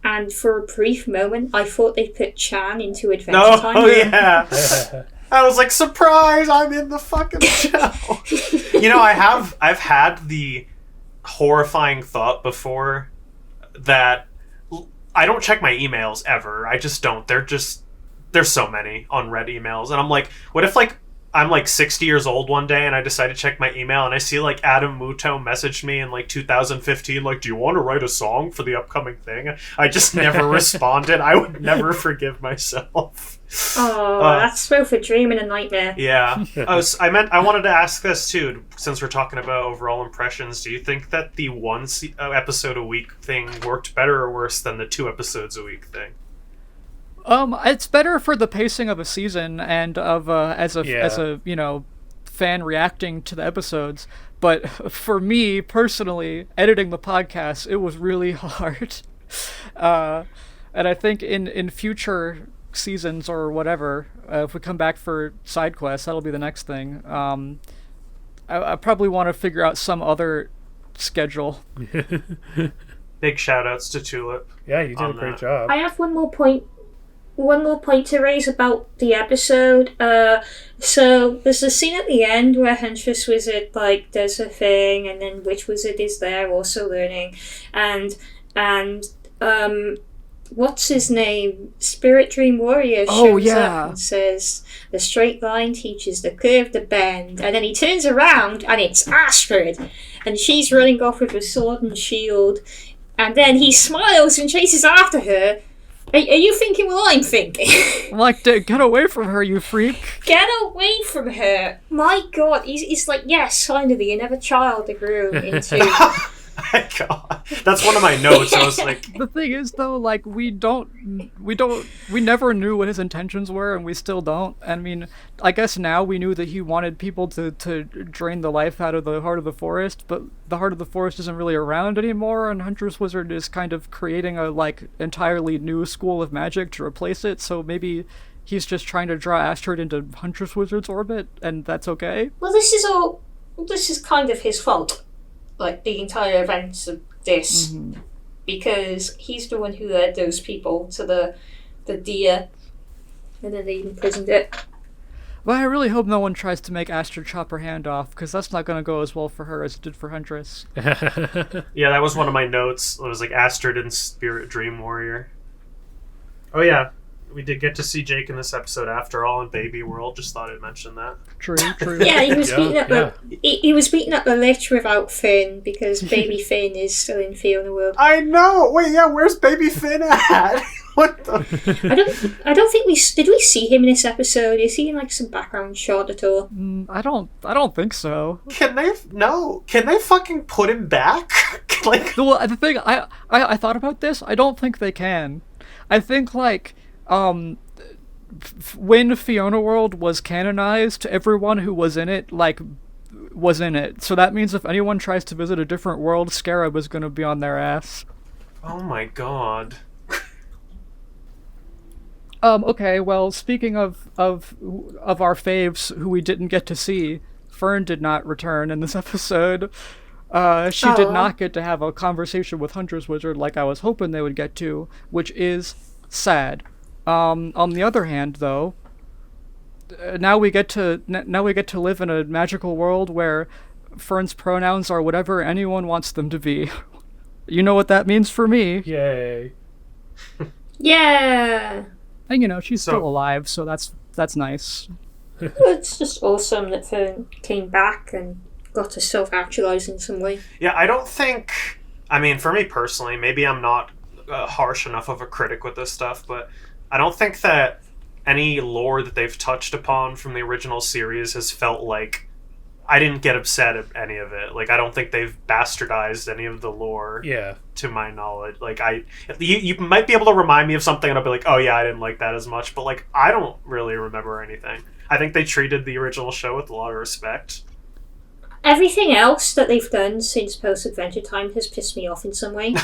And for a brief moment, I thought they'd put Chan into Adventure Time. Oh, yeah. I was like, surprise, I'm in the fucking show. You know, I've had the horrifying thought before that I don't check my emails ever. I just don't. There's so many unread emails. And I'm like, what if like I'm like 60 years old one day and I decide to check my email and I see like Adam Muto messaged me in like 2015, like, do you want to write a song for the upcoming thing? I just never responded. I would never forgive myself. Oh, that's both a dream and a nightmare. Yeah. I wanted to ask this too, since we're talking about overall impressions. Do you think that the one episode a week thing worked better or worse than the 2 episodes a week thing? It's better for the pacing of a season and of as a you know, fan reacting to the episodes. But for me personally, editing the podcast, it was really hard. And I think in future seasons or whatever, if we come back for side quests, that'll be the next thing. I probably want to figure out some other schedule. Big shout outs to Tulip. Yeah, you did a great job. I have one more point to raise about the episode. So there's a scene at the end where Huntress Wizard like does a thing, and then Witch Wizard is there also learning, and what's his name? Spirit Dream Warrior shows up and says, the straight line teaches the curve to bend. And then he turns around and it's Astrid. And she's running off with a sword and shield. And then he smiles and chases after her. Are you thinking what I'm thinking? Like, get away from her, you freak. Get away from her. My God. He's like, yes, finally, another child to grow into... My God, that's one of my notes. I was like, the thing is though, like we never knew what his intentions were, and we still don't. I mean, I guess now we knew that he wanted people to drain the life out of the heart of the forest, but the heart of the forest isn't really around anymore, and Huntress Wizard is kind of creating a like entirely new school of magic to replace it. So maybe he's just trying to draw Astrid into Huntress Wizard's orbit, and that's okay. Well, this is kind of his fault. Like, the entire events of this. Mm-hmm. Because he's the one who led those people to the deer. And then they imprisoned it. Well, I really hope no one tries to make Astrid chop her hand off, because that's not going to go as well for her as it did for Huntress. Yeah, that was one of my notes. It was like Astrid and Spirit Dream Warrior. Oh yeah, we did get to see Jake in this episode after all in Baby World. Just thought I'd mention that. True. Yeah, he was beating up he was beating up the lich without Finn because Baby Finn is still in Fionna World. I know. Wait, yeah, where's Baby Finn at? What the? I don't think we see him in this episode. Is he in like some background shot at all? I don't think so. Can they fucking put him back? Like, the thing I thought about this. I don't think they can. I think like. When Fionna World was canonized, everyone who was in it, was in it. So that means if anyone tries to visit a different world, Scarab is going to be on their ass. Oh my God. Okay, well, speaking of our faves who we didn't get to see, Fern did not return in this episode. She did not get to have a conversation with Huntress Wizard like I was hoping they would get to, which is sad. On the other hand, though, now we get to live in a magical world where Fern's pronouns are whatever anyone wants them to be. You know what that means for me. Yay. Yeah. And she's still alive, so that's nice. It's just awesome that Fern came back and got to self-actualize in some way. Yeah, I don't think... I mean, for me personally, maybe I'm not harsh enough of a critic with this stuff, but I don't think that any lore that they've touched upon from the original series has felt like... I didn't get upset at any of it. Like, I don't think they've bastardized any of the lore, to my knowledge. Like, you might be able to remind me of something and I'll be like, oh yeah, I didn't like that as much, but like, I don't really remember anything. I think they treated the original show with a lot of respect. Everything else that they've done since Post-Adventure Time has pissed me off in some way.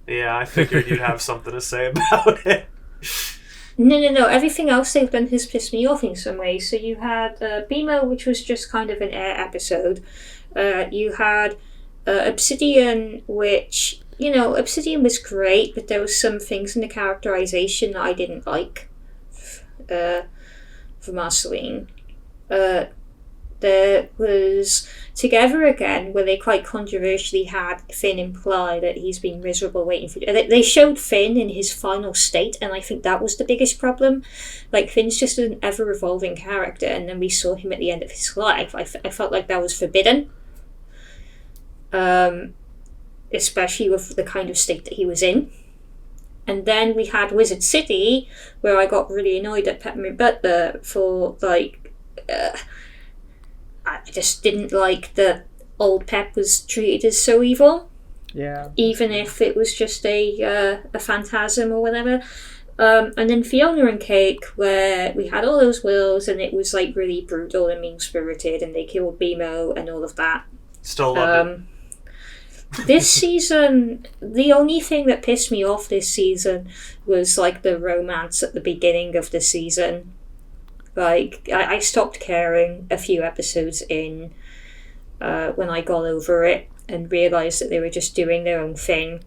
Yeah, I figured you'd have something to say about it. No. Everything else they've done has pissed me off in some way. So you had BMO, which was just kind of an air episode. You had Obsidian, which, Obsidian was great, but there was some things in the characterization that I didn't like. For for Marceline. There was Together Again, where they quite controversially had Finn imply that he's been miserable waiting for... They showed Finn in his final state, and I think that was the biggest problem. Like, Finn's just an ever-evolving character, and then we saw him at the end of his life. I felt like that was forbidden. Especially with the kind of state that he was in. And then we had Wizard City, where I got really annoyed at Peppermint Butler for, like... I just didn't like that old Pep was treated as so evil. Yeah. Even if it was just a phantasm or whatever. And then Fionna and Cake, where we had all those wills and it was like really brutal and mean-spirited and they killed BMO and all of that. Still love it. This season, the only thing that pissed me off this season was like the romance at the beginning of the season. Like, I stopped caring a few episodes in when I got over it and realised that they were just doing their own thing.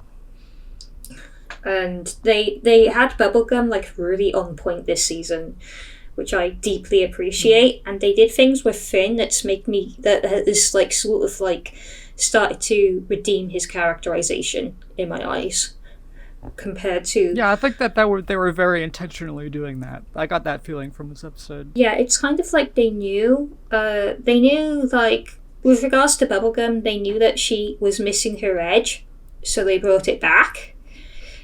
And they had Bubblegum, like, really on point this season, which I deeply appreciate. And they did things with Finn that has, like, sort of, like, started to redeem his characterisation in my eyes. Compared to... Yeah, I think that they were very intentionally doing that. I got that feeling from this episode. Yeah, it's kind of like they knew, like, with regards to Bubblegum, they knew that she was missing her edge, so they brought it back.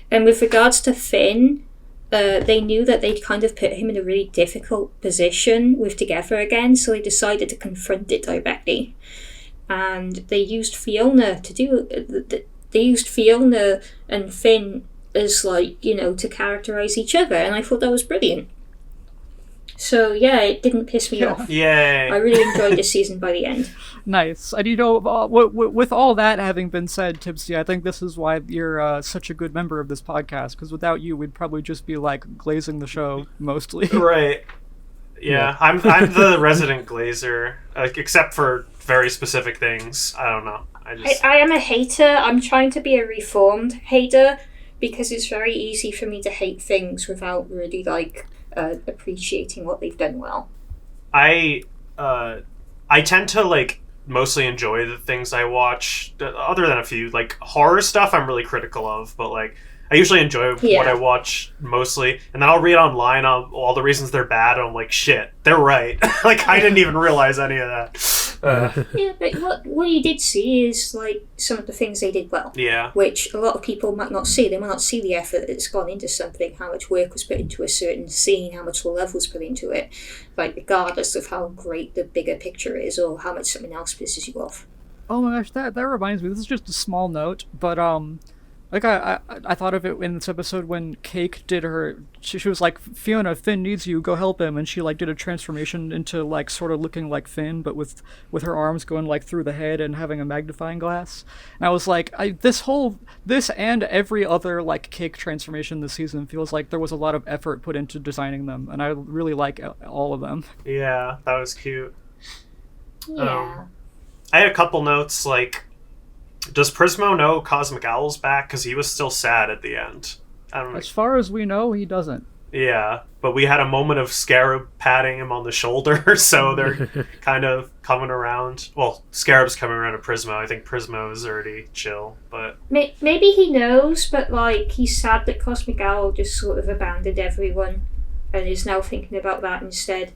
And with regards to Finn, they knew that they'd kind of put him in a really difficult position with Together Again, so they decided to confront it directly. And they used Fionna to do... They used Fionna and Finn as, like, you know, to characterise each other, and I thought that was brilliant. So, yeah, it didn't piss me off. Yay. I really enjoyed this season by the end. Nice. And, you know, with all that having been said, Tipsy, I think this is why you're such a good member of this podcast, because without you, we'd probably just be, like, glazing the show, mostly. Right. Yeah. I'm the resident glazer, except for very specific things. I don't know. I am a hater. I'm trying to be a reformed hater because it's very easy for me to hate things without really like appreciating what they've done well. I tend to like mostly enjoy the things I watch, other than a few like horror stuff I'm really critical of, but like I usually enjoy what I watch mostly, and then I'll read online on all the reasons they're bad, and I'm like, shit, they're right. Like I didn't even realize any of that. Yeah, but what you did see is like some of the things they did well. Yeah. Which a lot of people might not see. They might not see the effort that's gone into something, how much work was put into a certain scene, how much love was put into it, like regardless of how great the bigger picture is or how much something else pisses you off. Oh my gosh, that reminds me. This is just a small note, but like I thought of it in this episode when Cake did her. She was like, Fionna, Finn needs you. Go help him. And she like did a transformation into like sort of looking like Finn, but with her arms going like through the head and having a magnifying glass. And I was like, this and every other like Cake transformation this season feels like there was a lot of effort put into designing them, and I really like all of them. Yeah, that was cute. Yeah. I had a couple notes like. Does Prismo know Cosmic Owl's back? Because he was still sad at the end. I don't know. As far as we know, he doesn't. Yeah, but we had a moment of Scarab patting him on the shoulder, so they're kind of coming around. Well, Scarab's coming around to Prismo. I think Prismo is already chill, but... Maybe he knows, but like he's sad that Cosmic Owl just sort of abandoned everyone and is now thinking about that instead.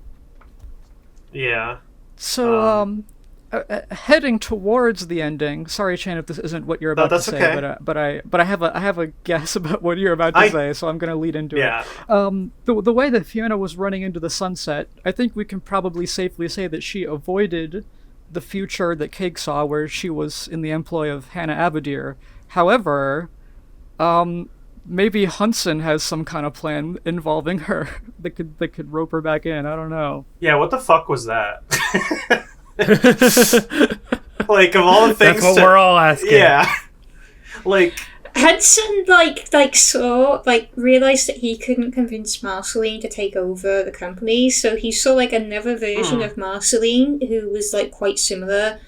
Yeah. So, heading towards the ending. Sorry, Chan, if this isn't what you're about to say, okay. but I have a guess about what you're about to say, so I'm going to lead into it. The way that Fionna was running into the sunset, I think we can probably safely say that she avoided the future that Cake saw, where she was in the employ of Hannah Abadir. However, maybe Hunson has some kind of plan involving her that could rope her back in. I don't know. Yeah, what the fuck was that? Like of all the things, that's what we're all asking. Yeah, like Hudson realized that he couldn't convince Marceline to take over the company, so he saw like another version of Marceline who was like quite similar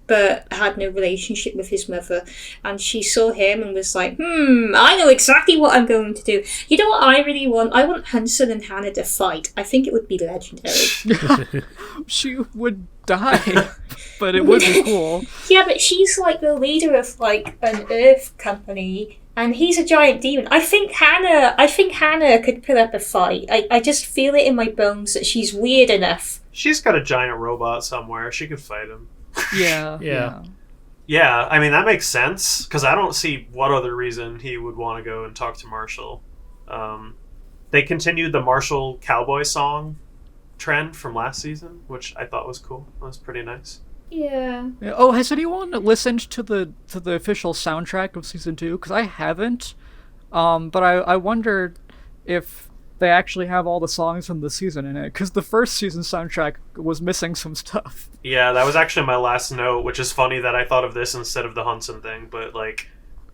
but had no relationship with his mother, and she saw him and was like, I know exactly what I'm going to do. You know what I really want? I want Hansen and Hannah to fight. I think it would be legendary. She would die, but it would be cool. Yeah, but she's like the leader of like an Earth company, and he's a giant demon. I think Hannah could put up a fight. I just feel it in my bones that she's weird enough. She's got a giant robot somewhere. She could fight him. Yeah. Yeah, I mean, that makes sense, because I don't see what other reason he would want to go and talk to Marshall. They continued the Marshall cowboy song trend from last season, which I thought was cool. That was pretty nice. Yeah. Oh, has anyone listened to the official soundtrack of season 2? Because I haven't. But I wondered if they actually have all the songs from the season in it, because the first season soundtrack was missing some stuff. Yeah, that was actually my last note, which is funny that I thought of this instead of the Hunson thing, but like,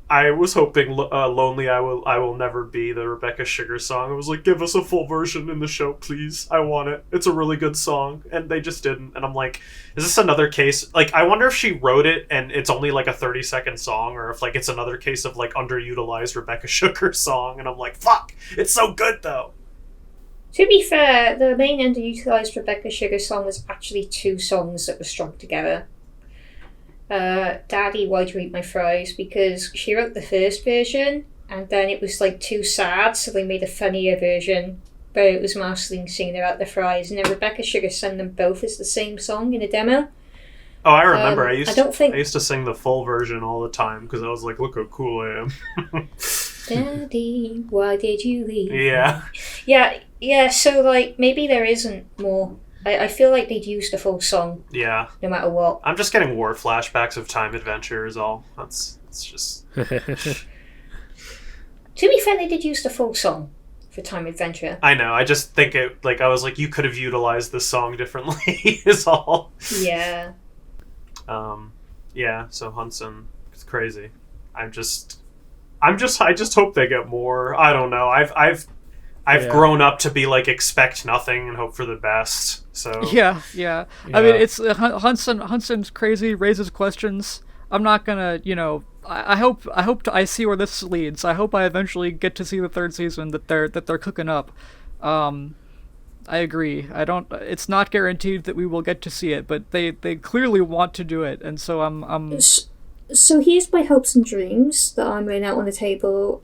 I was hoping Lonely I Will Never Be, the Rebecca Sugar song. I was like, give us a full version in the show, please. I want it. It's a really good song. And they just didn't. And I'm like, is this another case? Like, I wonder if she wrote it and it's only like a 30-second song, or if like it's another case of like underutilized Rebecca Sugar song. And I'm like, fuck, it's so good though. To be fair, the main underutilized Rebecca Sugar song was actually 2 songs that were strung together. Daddy, Why'd You Eat My Fries? Because she wrote the first version, and then it was like too sad, so they made a funnier version, but it was Marceline singing about the fries, and then Rebecca Sugar sang them both as the same song in a demo. Oh, I remember. I used to sing the full version all the time, because I was like, look how cool I am. Daddy, why did you leave? Yeah, so like, maybe there isn't more. I feel like they'd use the full song. Yeah. No matter what. I'm just getting war flashbacks of Time Adventure is all. It's just... To be fair, they did use the full song for Time Adventure. I know, I just think it, like, I was like, you could have utilized this song differently, is all. Yeah. Yeah, so Hunson, it's crazy. I just hope they get more. I don't know. I've grown up to be like, expect nothing and hope for the best. So yeah. I mean, it's Hunson's crazy, raises questions. I'm not gonna, I hope I see where this leads. I hope I eventually get to see the 3rd season that they're cooking up. I agree. It's not guaranteed that we will get to see it, but they clearly want to do it, and so I'm. So here's my hopes and dreams that I'm laying out on the table.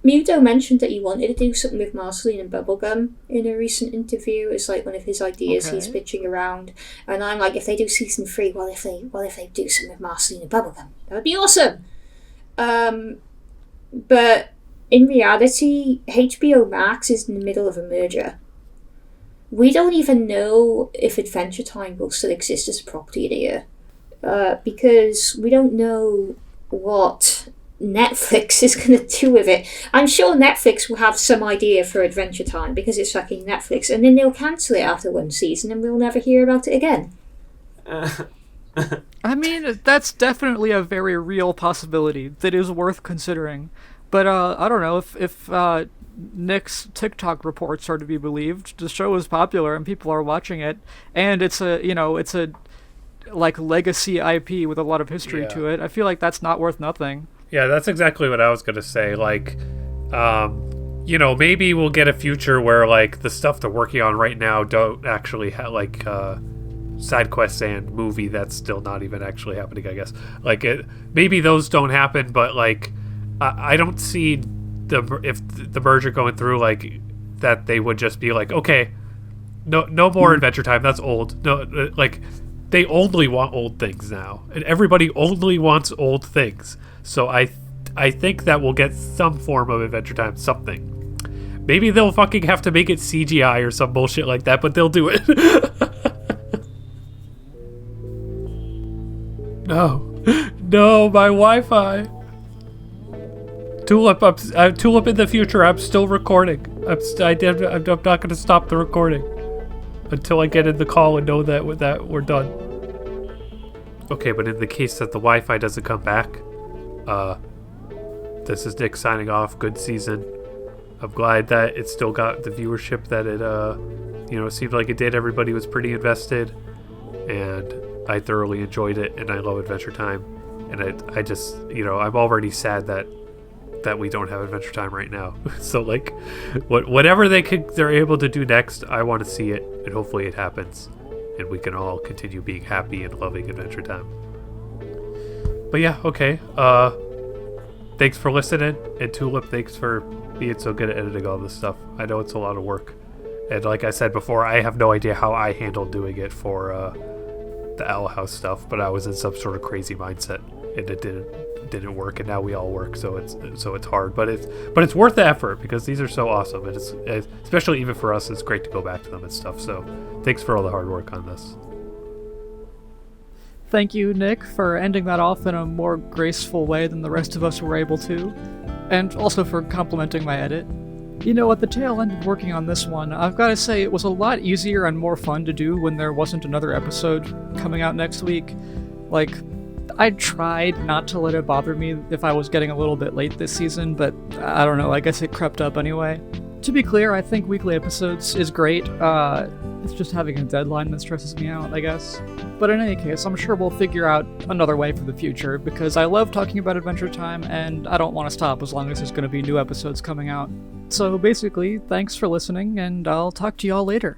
Mudo mentioned that he wanted to do something with Marceline and Bubblegum in a recent interview. It's like one of his ideas he's pitching around. And I'm like, if they do season 3, what if they do something with Marceline and Bubblegum? That would be awesome. But in reality, HBO Max is in the middle of a merger. We don't even know if Adventure Time will still exist as a property here. Because we don't know what Netflix is going to do with it. I'm sure Netflix will have some idea for Adventure Time because it's fucking Netflix, and then they'll cancel it after 1 season and we'll never hear about it again. I mean, that's definitely a very real possibility that is worth considering. But I don't know, if Nick's TikTok reports are to be believed, the show is popular and people are watching it, and it's a like legacy IP with a lot of history to it. I feel like that's not worth nothing. Yeah, that's exactly what I was gonna say. Like, maybe we'll get a future where like the stuff they're working on right now don't actually have like side quests and movie that's still not even actually happening. I guess maybe those don't happen, but like I don't see if the merger going through like that they would just be like, okay, no more Adventure Time. That's old. No, like they only want old things now, and everybody only wants old things. So I think that we'll get some form of Adventure Time, something. Maybe they'll fucking have to make it CGI or some bullshit like that, but they'll do it. No, my Wi-Fi. Tulip in the future. I'm still recording. I'm not going to stop the recording until I get in the call and know that we're done. Okay, but in the case that the Wi-Fi doesn't come back, this is Nick signing off. Good season. I'm glad that it still got the viewership that it seemed like it did. Everybody was pretty invested, and I thoroughly enjoyed it, and I love Adventure Time. And I just, I'm already sad that we don't have Adventure Time right now. So like, whatever they're able to do next, I want to see it, and hopefully it happens, and we can all continue being happy and loving Adventure Time. But yeah, okay. Thanks for listening, and Tulip, thanks for being so good at editing all this stuff. I know it's a lot of work, and like I said before, I have no idea how I handled doing it for the Owl House stuff, but I was in some sort of crazy mindset, and it didn't work, and now we all work, so it's hard, but it's worth the effort, because these are so awesome, and it's especially even for us, it's great to go back to them and stuff. So thanks for all the hard work on this. Thank you, Nick, for ending that off in a more graceful way than the rest of us were able to, and also for complimenting my edit. At the tail end of working on this one, I've got to say it was a lot easier and more fun to do when there wasn't another episode coming out next week. Like, I tried not to let it bother me if I was getting a little bit late this season, but I don't know, I guess it crept up anyway. To be clear, I think weekly episodes is great. It's just having a deadline that stresses me out, I guess. But in any case, I'm sure we'll figure out another way for the future, because I love talking about Adventure Time, and I don't want to stop as long as there's going to be new episodes coming out. So basically, thanks for listening, and I'll talk to y'all later.